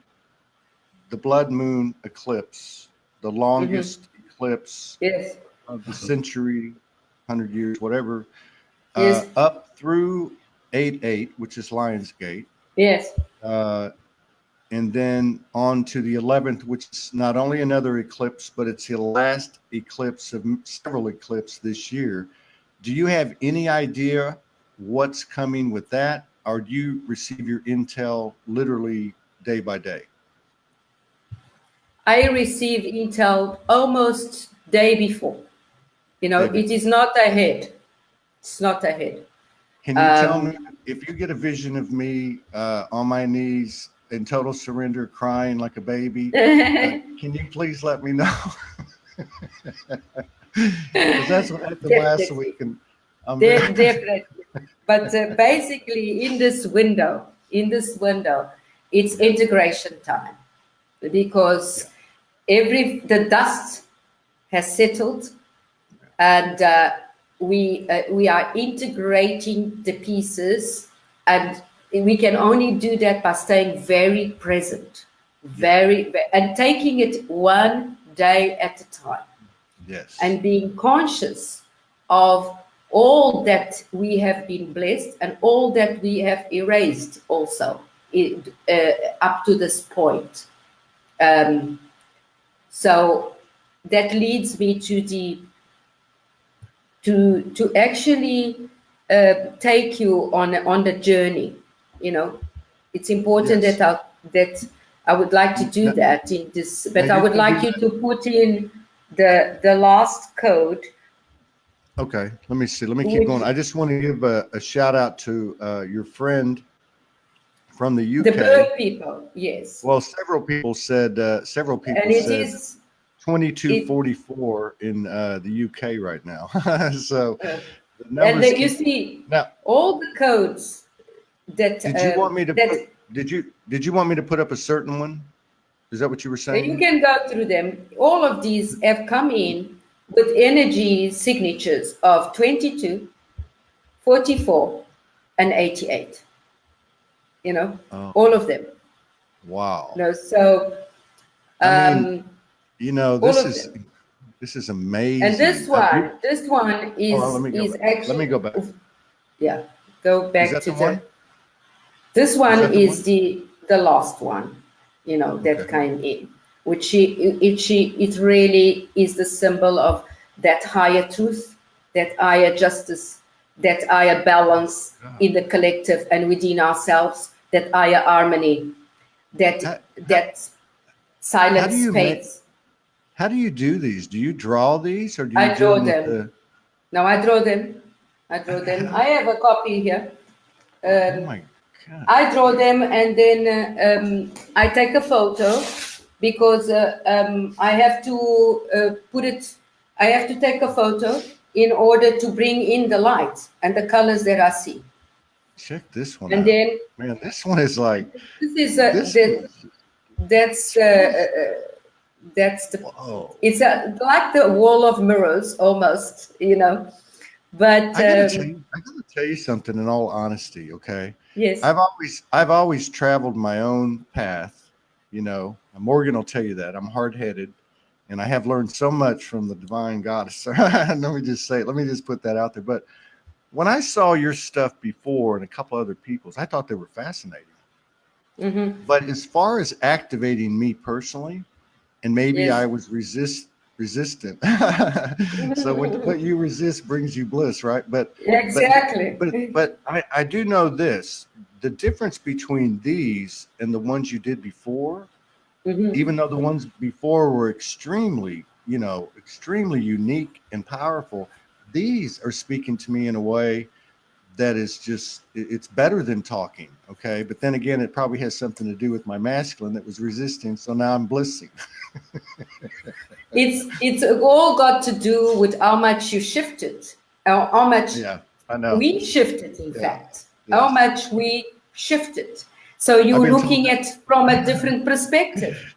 the blood moon eclipse, the Mm-hmm. longest eclipse Yes. of the century, 100 years, whatever, Yes. up through 8/8, which is Lionsgate, Yes. uh, and then on to the 11th, which is not only another eclipse, but it's the last eclipse of several eclipses this year. Do you have any idea what's coming with that, or do you receive your intel literally day by day? I receive intel almost day before. Day It before. is not ahead. It's not ahead. Can you tell me Um, if you get a vision of me on my knees in total surrender, crying like a baby? Can you please let me know? Because that's what happened last Definitely. week, and I'm very Definitely. But basically, in this window, it's integration time yeah. because the dust has settled, and we are integrating the pieces, and we can only do that by staying very present, Yeah. and taking it one day at a time, Yes. and being conscious of all that we have been blessed and all that we have erased also up to this point. So that leads me to actually take you on the journey. It's important Yes. that I would like to do Now, that in this, now but I you're would going to like do you that. to put in the last code, Okay. Let me see. Let me keep going. which I just want to give a shout out to your friend from the the UK. bird people, yes, Well, several and people it said is it 2244 in the UK right now. So uh, the and numbers you keep see now. all the codes that Did you want me to that put? Did you want me to put up a certain one? Is that what you were you saying? can go through them. All of these have come in with energy signatures of 22, 44, and 88. Oh, All of them. wow. So I mean, um, all this of is them. And amazing. You, this one hold on, let me go is back. Let me actually, go back. yeah. Go Is back that to the one? this Is one that the is one? the last one, Okay. that came in, which it really is the symbol of that higher truth, that higher justice, that higher balance God. in the collective and within ourselves, that higher harmony, that How, how, that how silent do you make? space. How do you do these? Do you draw these, or do you I do draw them with them. the? Now I draw them. I draw them. I have a copy here. Oh Um, my God! I draw them, and then I take a photo because I have to put it. I have to take a photo in order to bring in the light and the colors that I see. Check this one And out, then man. This one is like this is this one. that's the Whoa! it's like the wall of mirrors almost, But I gotta tell you something. In all honesty, okay, yes, I've always traveled my own path. Morgan will tell you that I'm hard headed, and I have learned so much from the divine goddess. Let me just put that out there. But when I saw your stuff before and a couple other people's, I thought they were fascinating. mm-hmm, But as far as activating me personally, and maybe yes, I was resistant. So what you resist brings you bliss, right? But exactly. I do know this: the difference between these and the ones you did before, Mm-hmm. even though the ones before were extremely unique and powerful, these are speaking to me in a way that is just it's better than talking. Okay, but then again, it probably has something to do with my masculine that was resisting, so now I'm blissing. It's all got to do with how much you shifted, how much Yeah, I know. we shifted, in Yeah. fact, how Yes. much we shifted. So you're been looking told at from a different perspective.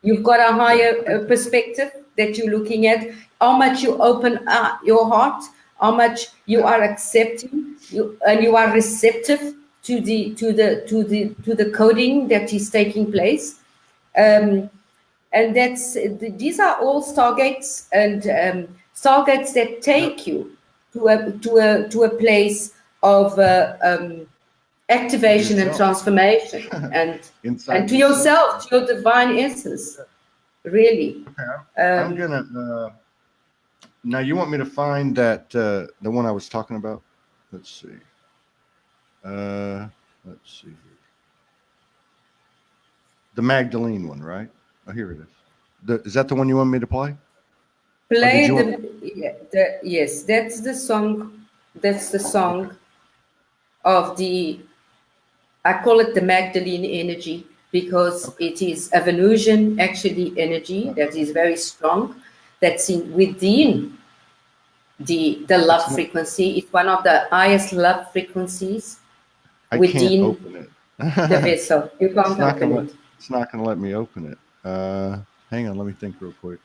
You've got a higher perspective that you're looking at. How much you open your heart, how much you are accepting, and you are receptive to the coding that is taking place. And these are all stargates, and stargates that take you to a place of activation and yourself. transformation, and Inside to yourself, to your divine essence, really. Okay, I'm gonna. Now, you want me to find that the one I was talking about? Let's see. Let's see here. The Magdalene one, right? Oh, here it is. Is that the one you want me to play? Play yes, that's the song. That's the song Okay. of the. I call it the Magdalene energy because it is a Venusian actually energy that is very strong. That's within the love frequency. It's one of the highest love frequencies I can't within open it. the vessel. You can't open it. It's not gonna let me open it. Hang on, let me think real quick.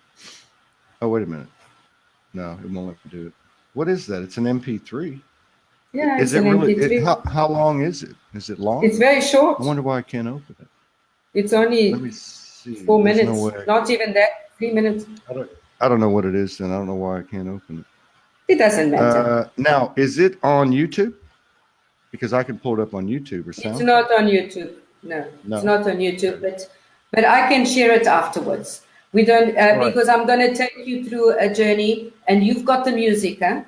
Oh, wait a minute. No, it won't let me do it. What is that? It's an MP3. Yeah, Is it's it an really? MP3. How long is it? Is it long? It's very short. I wonder why I can't open it. It's only Let me see. 4 There's minutes. no way. Not even that. 3 minutes. I don't know what it is, then. I don't know why I can't open it. It doesn't matter. Now, is it on YouTube? Because I can pull it up on YouTube or It's something. not on YouTube. No, it's not on YouTube. But I can share it afterwards. We don't because I'm going to take you through a journey, and you've got the music, huh?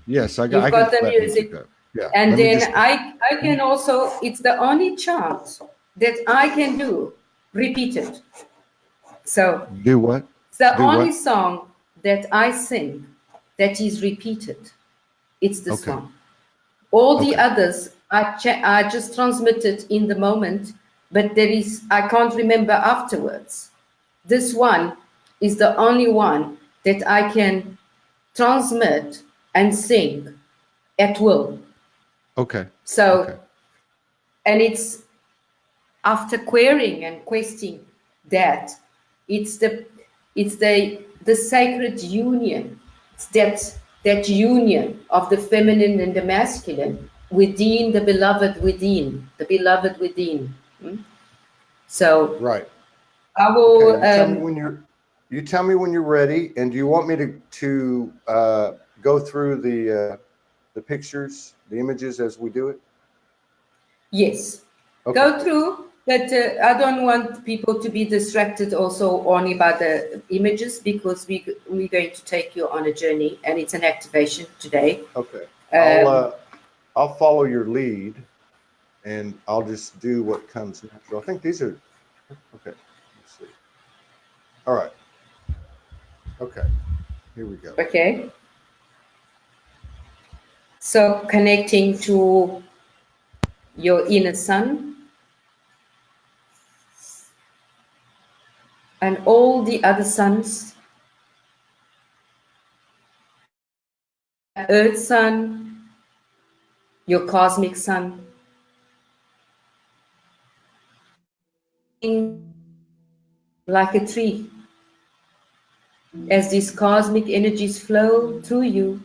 Yes, You've got the music. Yeah, And then I can also. It's the only chant that I can do. Repeat it. So do what? it's the only song that I sing that is repeated. It's this one. All the others I just transmitted in the moment, but I can't remember afterwards. This one is the only one that I can transmit and sing at will. Okay. So, and it's after querying and questing that, it's the sacred union. It's that union of the feminine and the masculine within the beloved within. So right. I will. You tell me when you're ready, and do you want me to go through the pictures, the images as we do it? Yes. Okay. Go through. But I don't want people to be distracted also only by the images, because we're going to take you on a journey, and it's an activation today. Okay. I'll follow your lead, and I'll just do what comes natural. I think these are okay. Let's see. All right. Okay. Here we go. Okay. So connecting to your inner sun and all the other suns, Earth sun, your cosmic sun, like a tree, as these cosmic energies flow through you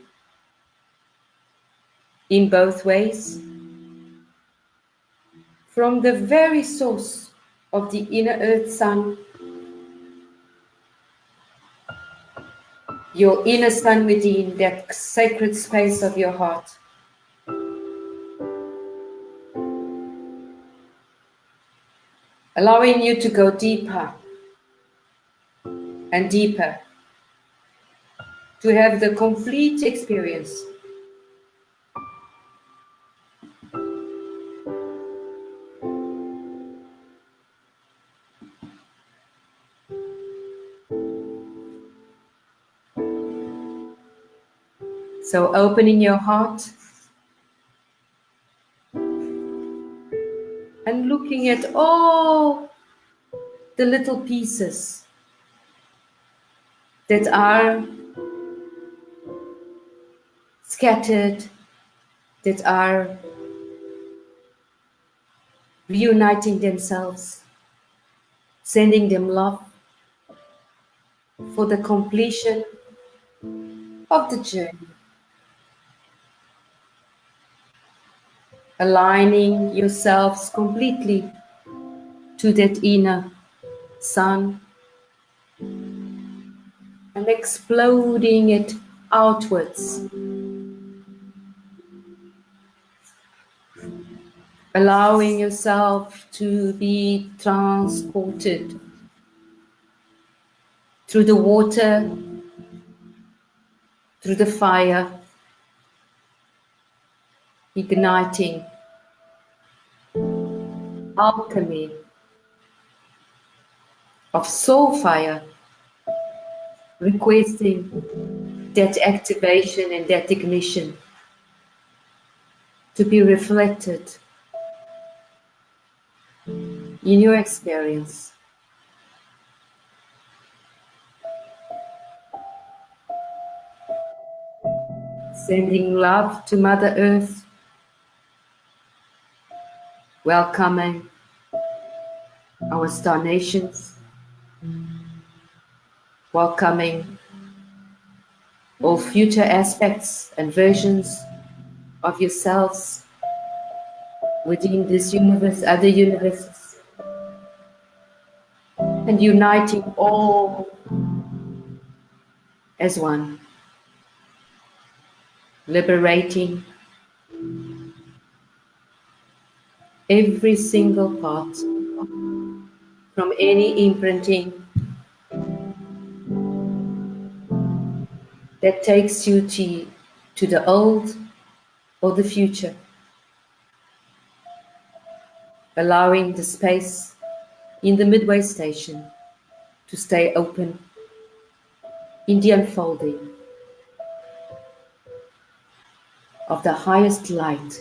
in both ways, from the very source of the inner Earth sun, your inner sun within, that sacred space of your heart. Allowing you to go deeper and deeper, to have the complete experience. So opening your heart and looking at all the little pieces that are scattered, that are reuniting themselves, sending them love for the completion of the journey. Aligning yourselves completely to that inner sun and exploding it outwards. Allowing yourself to be transported through the water, through the fire, igniting alchemy of soul fire, requesting that activation and that ignition to be reflected in your experience. Sending love to Mother Earth, welcoming our star nations, welcoming all future aspects and versions of yourselves within this universe, other universes, and uniting all as one, liberating every single part from any imprinting that takes you to the old or the future, allowing the space in the midway station to stay open in the unfolding of the highest light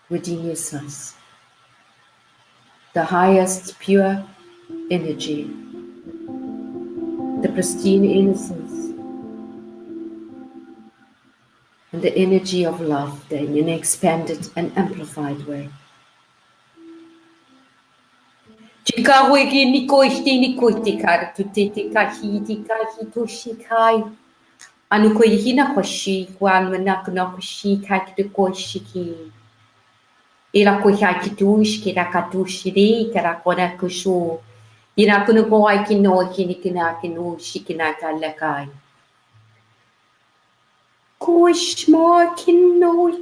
within yourselves, the highest pure energy, the pristine innocence, and the energy of love in an expanded and amplified way. Anu ko hina koshi kwan mana kuno koshi kakde koshiki. Ila ko hakitush kira katushiri kira kona kushu. Ina kuno ko aikino kina kinu shikina kalakai. Kush mo kinoi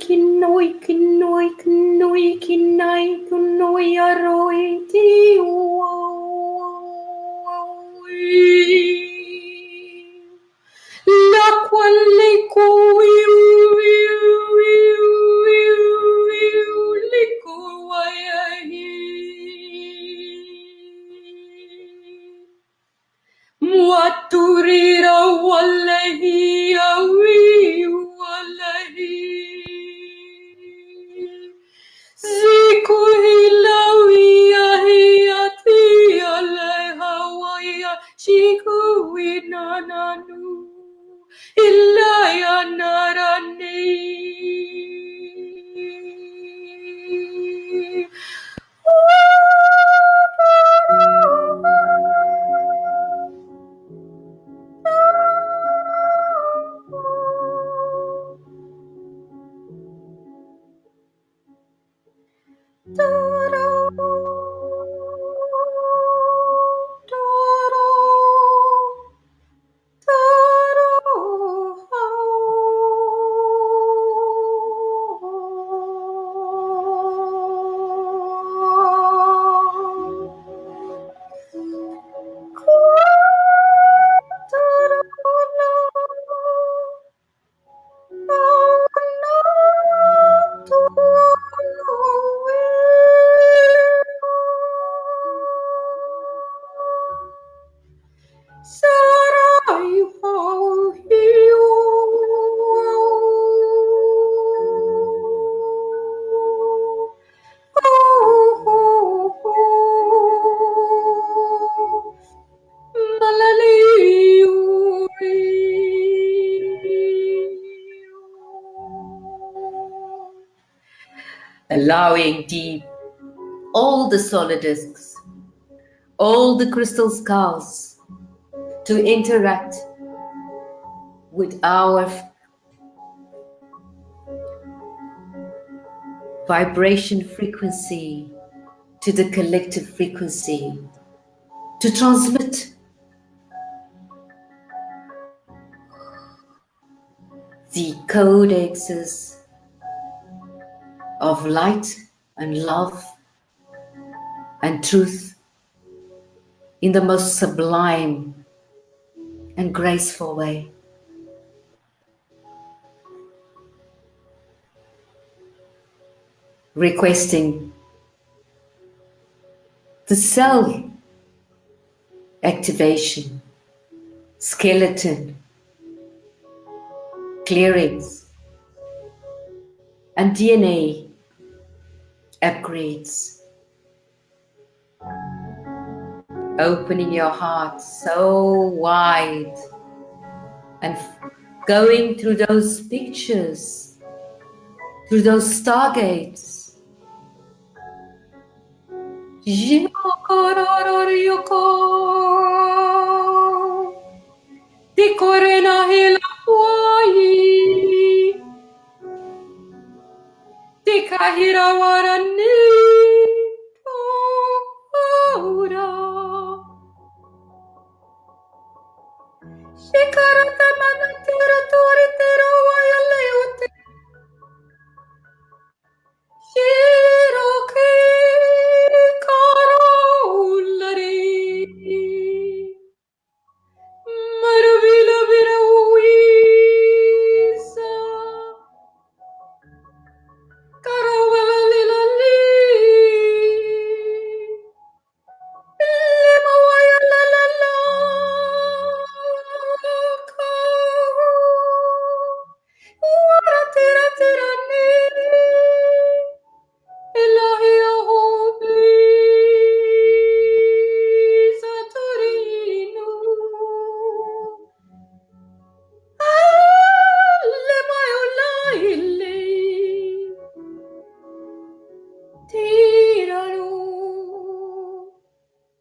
kinai kunoi aroi ti la quale Muaturira wallahi awi wallahi Ziku hilawi ahiyati alaiha shiku winananu illa ya narani allowing all the solar discs, all the crystal skulls to interact with our vibration frequency to the collective frequency, to transmit the codexes of light and love and truth in the most sublime and graceful way. Requesting the cell activation, skeleton clearings, and DNA upgrades. Opening your heart so wide and going through those pictures, through those stargates.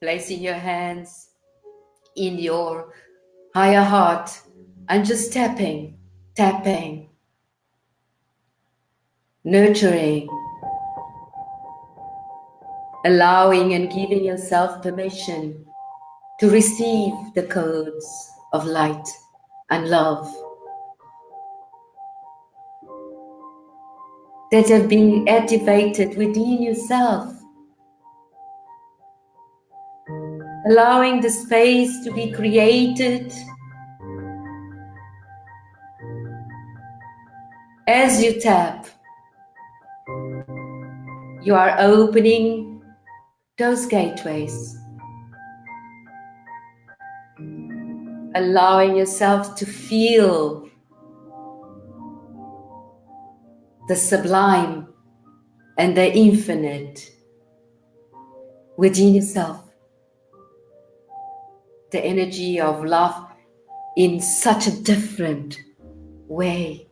Placing your hands in your higher heart and just tapping, nurturing, allowing and giving yourself permission to receive the codes of light and love that have been activated within yourself. Allowing the space to be created as you tap. You are opening those gateways, allowing yourself to feel the sublime and the infinite within yourself. The energy of love in such a different way.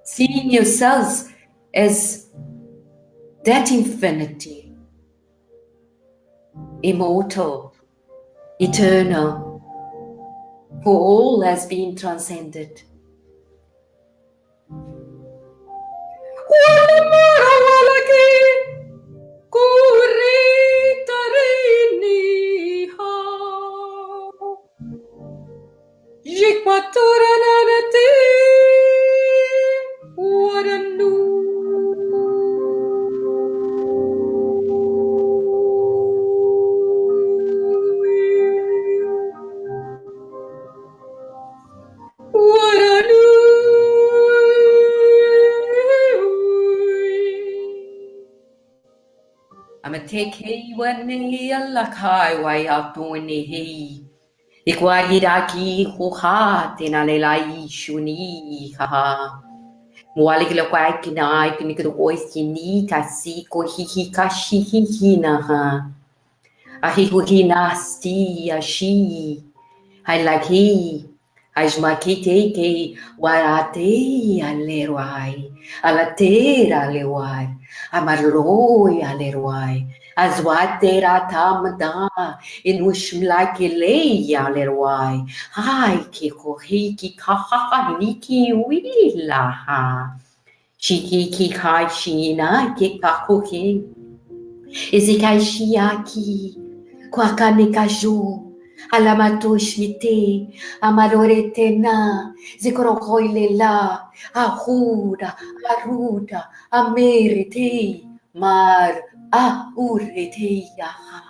Seeing yourselves as that infinity, immortal, eternal, for all has been transcended. Amateke wani alakai wai atuni he. Ikwagiraki huha tinalelai shuni haha. Mualikila kwai kinai kunikoi kasi ko hihi kashi hihina ha. Ahihuhi nasti ashi. I like he. Ajmakiteke warate aleruai, alatera alewai, amarloi aleruai, azwatera tamda, inushmlakele aleruai, hai kikohiki kahaha niki wilaha, shiki kai shina kikakuki, izikai shiaki, kwakane kaju. Alamatushmite, amaroretena, zikorokoilela, ahuda, aruda, amerite, mar, ahurete yaha.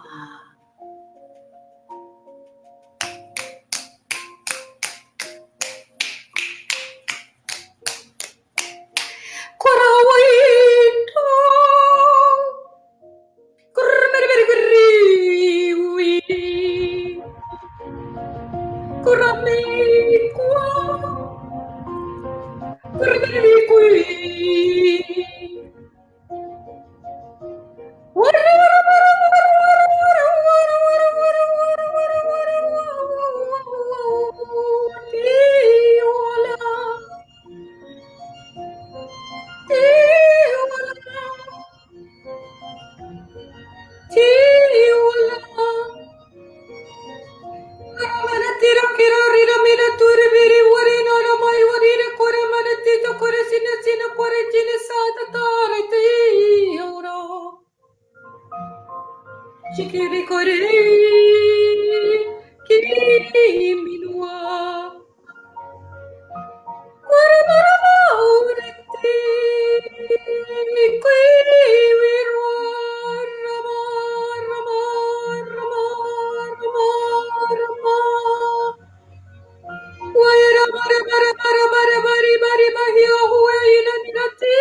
Korawaito, kurmermergriwi, kuramikwa, kurmermergriwi. Shikiri kore kiminua Kuramaurete Kuivirwa Rama Rama Rama Rama Rama Waira Mara Mara Mara Mara Mari Mari Mahia Huaila Nirati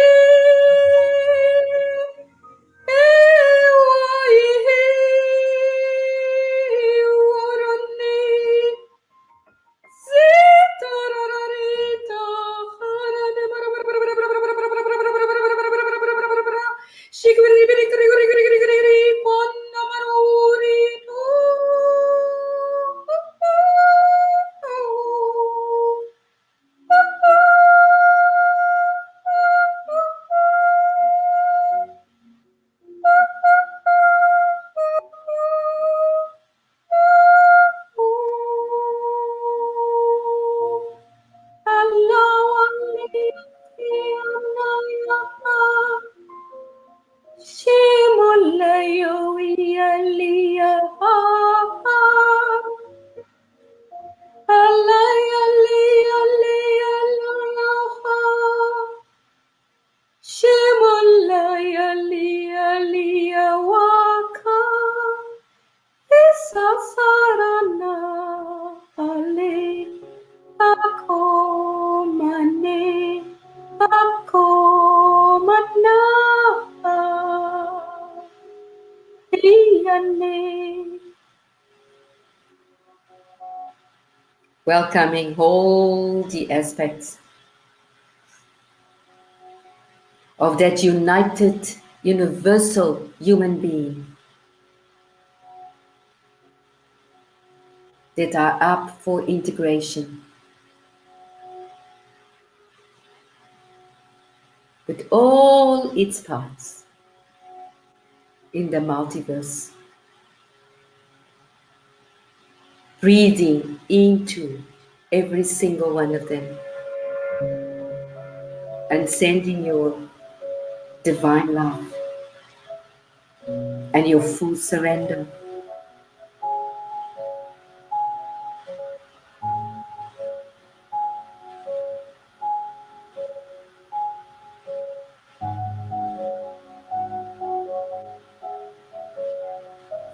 Welcoming all the aspects of that united, universal human being that are up for integration with all its parts in the multiverse, breathing into every single one of them and sending your divine love and your full surrender.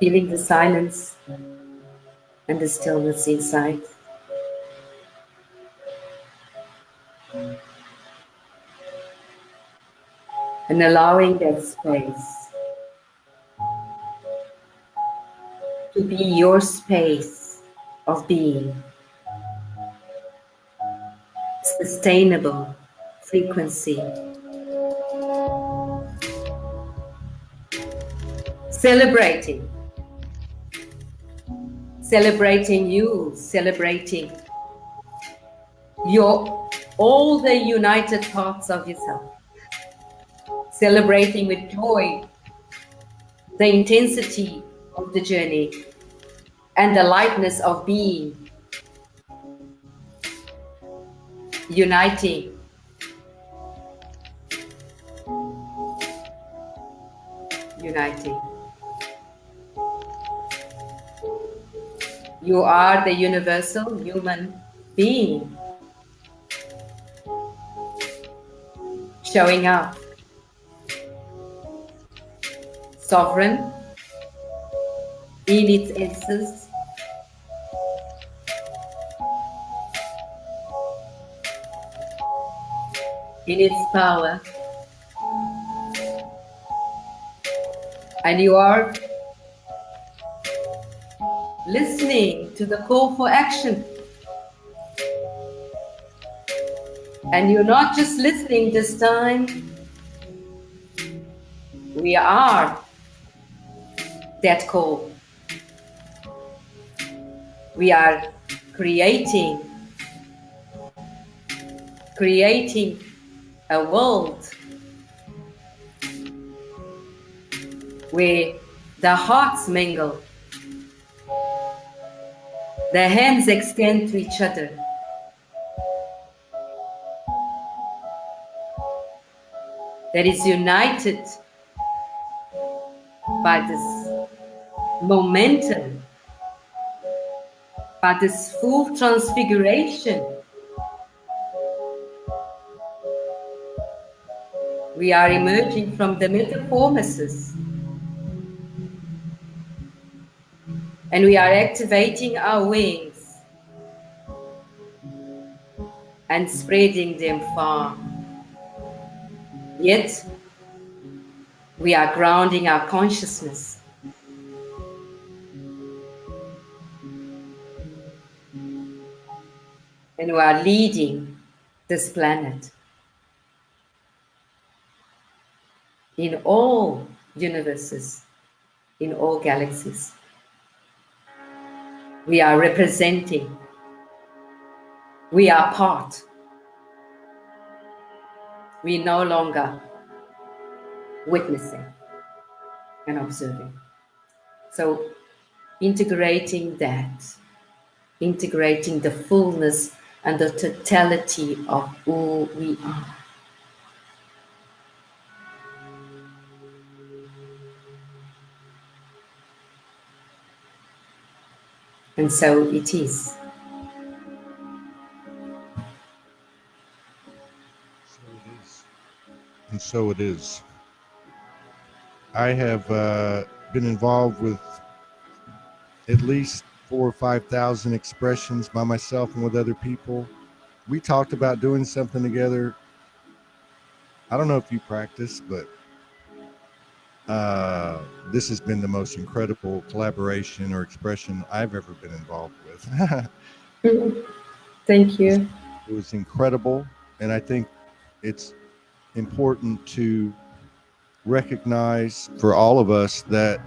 Feeling the silence and the stillness inside. And allowing that space to be your space of being. Sustainable frequency. Celebrating you, celebrating all the united parts of yourself, celebrating with joy the intensity of the journey and the lightness of being, uniting, uniting. You are the universal human being, showing up, sovereign in its essence, in its power, and you are listening to the call for action. And you're not just listening this time, we are that call. We are creating a world where the hearts mingle, the hands extend to each other, that is united by this momentum, by this full transfiguration. We are emerging from the metamorphosis, and we are activating our wings and spreading them far. Yet, we are grounding our consciousness. And we are leading this planet in all universes, in all galaxies. We are representing. We are part. We no longer witnessing and observing. So integrating that, integrating the fullness and the totality of who we are. And so it is. So it is. And so it is. I have been involved with at least 4,000 or 5,000 expressions by myself and with other people. We talked about doing something together. I don't know if you practice, but this has been the most incredible collaboration or expression I've ever been involved with. Thank you. It was incredible. And I think it's important to recognize for all of us that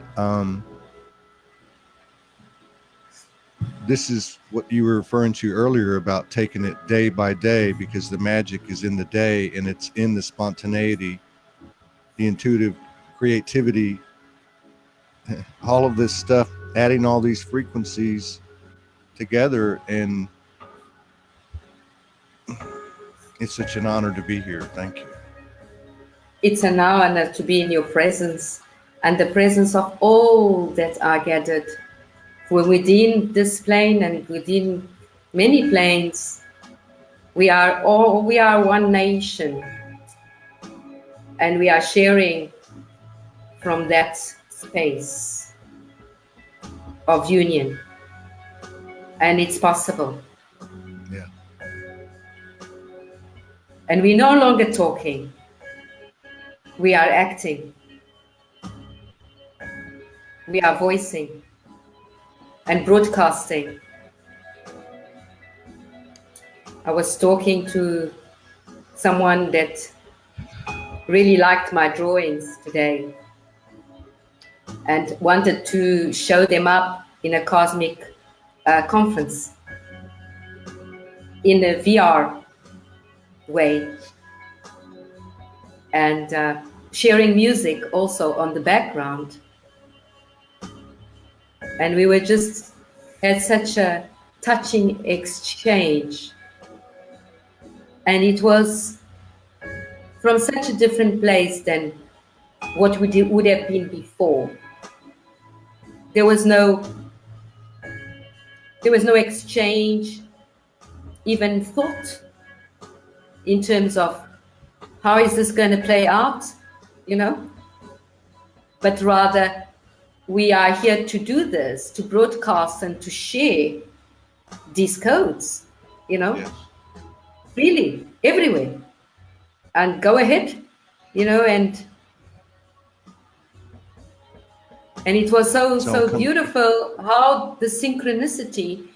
this is what you were referring to earlier about taking it day by day, because the magic is in the day and it's in the spontaneity, the intuitive creativity, all of this stuff, adding all these frequencies together. And it's such an honor to be here. Thank you. It's an honor to be in your presence and the presence of all that are gathered. For within this plane and within many planes, we are one nation, and we are sharing from that space of union, and it's possible. Yeah. And we're no longer talking, we are acting, we are voicing and broadcasting. I was talking to someone that really liked my drawings today and wanted to show them up in a cosmic conference. in a VR way, and sharing music also on the background. And we were just had such a touching exchange, and it was from such a different place than what would have been before. There was no exchange, even thought, in terms of how is this going to play out, you know? But rather, we are here to do this, to broadcast and to share these codes, you know, Yes. really everywhere. And go ahead, you know, and it was so beautiful how the synchronicity,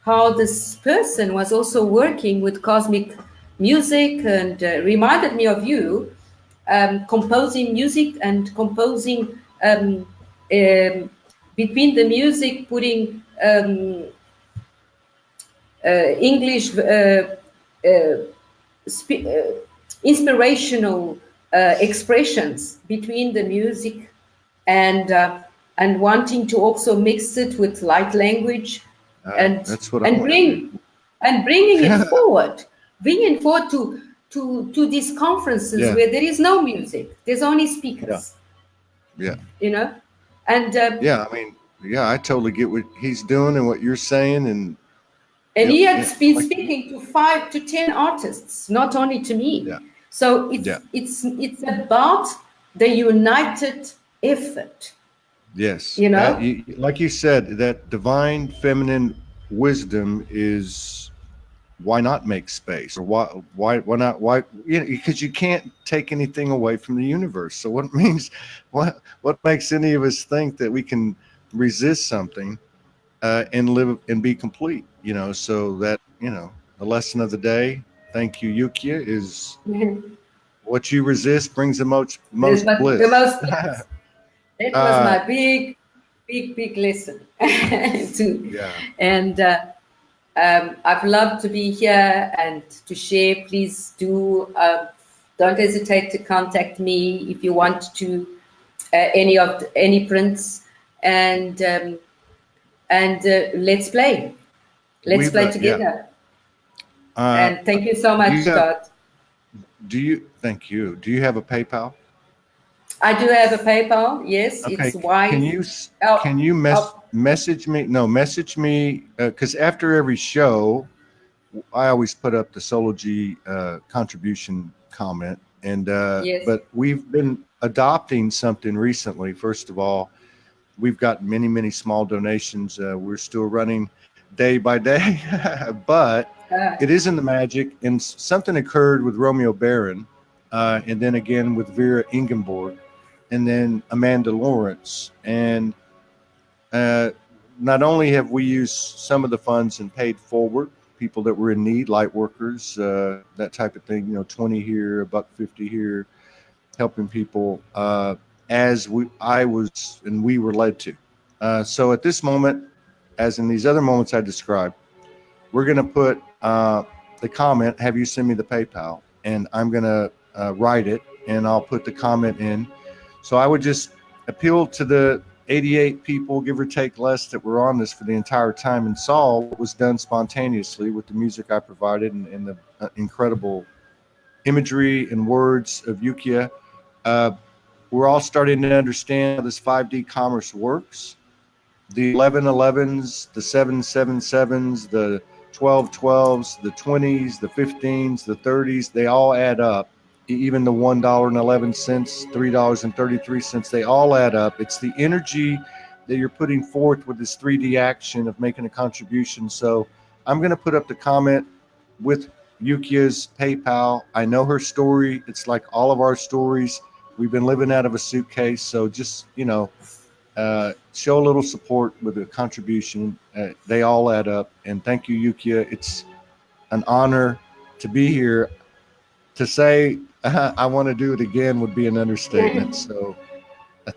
how this person was also working with cosmic music, and reminded me of you, composing music and composing between the music, putting English inspirational expressions between the music, and wanting to also mix it with light language, and that's what and I bringing it forward, to these conferences where there is no music, there's only speakers. Yeah. You know, and Yeah, I mean, yeah, I totally get what he's doing and what you're saying, and he had been speaking to 5 to 10 artists, not only to me. Yeah. So it's about the united effort. Yes. You know, like you said, that divine feminine wisdom is, why not make space, or why not, you know, because you can't take anything away from the universe. So what makes any of us think that we can resist something and live and be complete, you know? So that, you know, the lesson of the day, thank you, Yukia, is what you resist brings the most bliss. The most bliss. That was my big lesson too. Yeah. And I've loved to be here and to share. Please don't hesitate to contact me if you want to any prints, and let's play. Let's play together. Yeah. And thank you so much, Scott. Thank you. Do you have a PayPal? I do have a PayPal. Yes, okay. It's Y. Can you message me? No, message me, because after every show, I always put up the Soulogy contribution comment, and yes. But we've been adopting something recently. First of all, we've got many small donations. We're still running day by day, but it isn't the magic. And something occurred with Romeo Barron, and then again with Vera Ingenborg, and then Amanda Lawrence. And not only have we used some of the funds and paid forward people that were in need, light workers, that type of thing, you know, 20 here, $1.50 here, helping people as we were led to. So at this moment, as in these other moments I described, we're going to put the comment, have you send me the PayPal, and I'm going to write it, and I'll put the comment in. So I would just appeal to the 88 people, give or take less, that were on this for the entire time and saw what was done spontaneously with the music I provided and the incredible imagery and words of Yukia. We're all starting to understand how this 5D commerce works. The 1111s, the 777s, the 1212s, the 20s, the 15s, the 30s, they all add up. Even the $1.11, $3.33, they all add up. It's the energy that you're putting forth with this 3D action of making a contribution. So I'm going to put up the comment with Yukia's PayPal. I know her story. It's like all of our stories. We've been living out of a suitcase. So just, you know, show a little support with a contribution. They all add up. And thank you, Yukia. It's an honor to be here. To say I want to do it again would be an understatement. So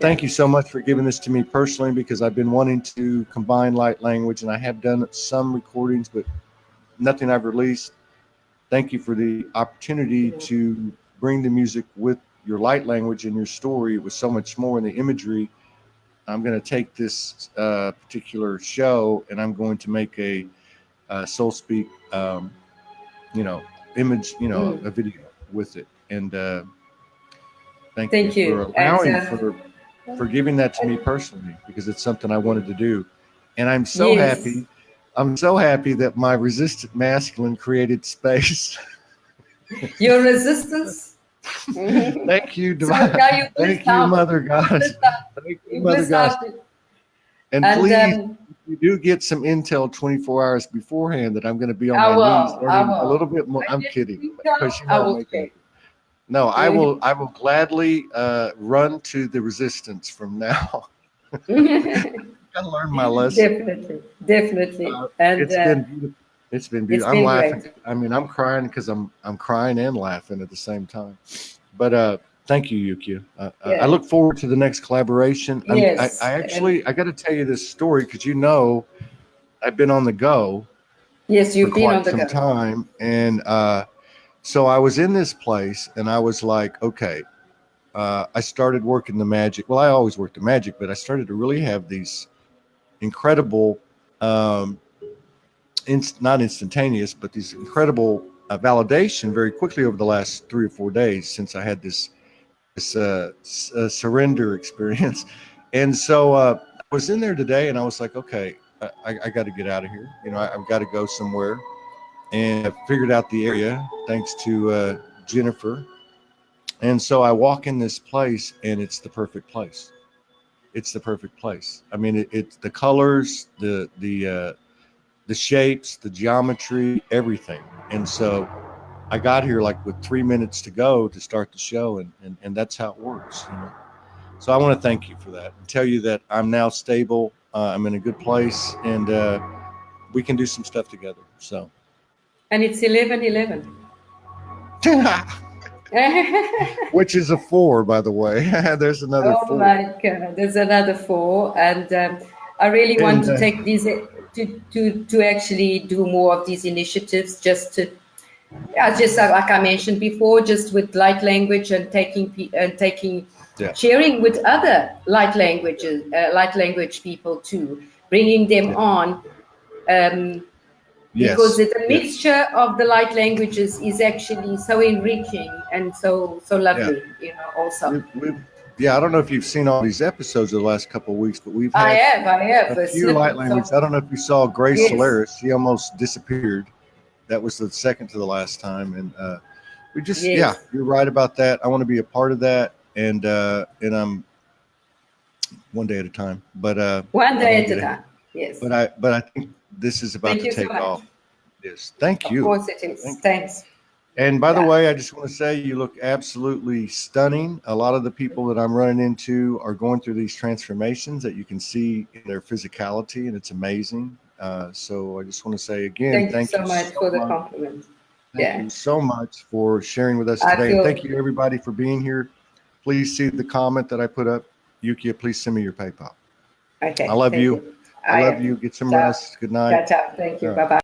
thank you so much for giving this to me personally, because I've been wanting to combine light language, and I have done some recordings, but nothing I've released. Thank you for the opportunity to bring the music with your light language and your story with so much more in the imagery. I'm going to take this particular show and I'm going to make a Soul Speak, image, a video with it. And thank you Thank for you. allowing for giving that to me personally, because it's something I wanted to do. And I'm so Yes. happy. I'm so happy that my resistant masculine created space. Your resistance. Thank you, So divine. now you Thank blissed you, out. Mother You Goddess. blissed out. Thank you, You Mother blissed Goddess. out. And And please, if you do get some intel 24 hours beforehand that I'm going to be on my knees I learning a will. little bit more. When I'm this kidding, week because comes, you I know I'm will making check. it. No, I will gladly run to the resistance from now. Gotta learn my lesson. Definitely. And It's been beautiful. It's been it's beautiful. I'm been laughing. great. I mean, I'm crying because I'm crying and laughing at the same time. But thank you, Yukia. I Yeah. look forward to the next collaboration. I Yes. actually I got to tell you this story because I've been on the go Yes, for you've been on quite the some go. time, and so I was in this place, and I was like, okay. I started working the magic. Well, I always worked the magic, but I started to really have these incredible, um, not instantaneous, but these incredible validation very quickly over the last 3 or 4 days since I had this surrender experience. And so I was in there today, and I was like, okay, I got to get out of here. I've got to go somewhere, and I figured out the area thanks to Jennifer. And so I walk in this place, and it's the perfect place. It's the perfect place. I mean, it's the colors, the shapes, the geometry, everything. And so I got here like with 3 minutes to go to start the show, and that's how it works. So I want to thank you for that and tell you that I'm now stable. I'm in a good place, and we can do some stuff together. So. And it's 11:11. Which is a 4, by the way. There's another Oh 4. my God, there's another 4, and I really want And to take these to actually do more of these initiatives, just to, yeah, just like I mentioned before, just with light language and taking yeah, sharing with other light language people too, bringing them yeah. on. Because Yes, the yes, mixture of the light languages is actually so enriching and so yeah. lovely, also. We've yeah. I don't know if you've seen all these episodes of the last couple of weeks, but we've I had have, I a have a few light snippet language. of, I don't know if you saw Grace yes, Solaris. She almost disappeared. That was the second to the last time, and we just yeah. yes, You're right about that. I want to be a part of that, and I'm one day at a time. But one I don't day want at to a get ahead. time. Yes. But I think this is about Thank to you so take much. off. Yes. Thank Of you. course it is. Thank you. Thanks. And by the Yeah. way, I just want to say you look absolutely stunning. A lot of the people that I'm running into are going through these transformations that you can see in their physicality, and it's amazing. So I just want to say again, Thank you thank so you much so for the much. compliment. Thank Yeah. you so much for sharing with us I today. And thank feel, you, everybody, for being here. Please see the comment that I put up. Yukia, please send me your PayPal. I okay. love Thank you. you. I I love am. you. Get some Ciao. rest. Good night. Ciao, ciao. Thank All you. right. Bye bye.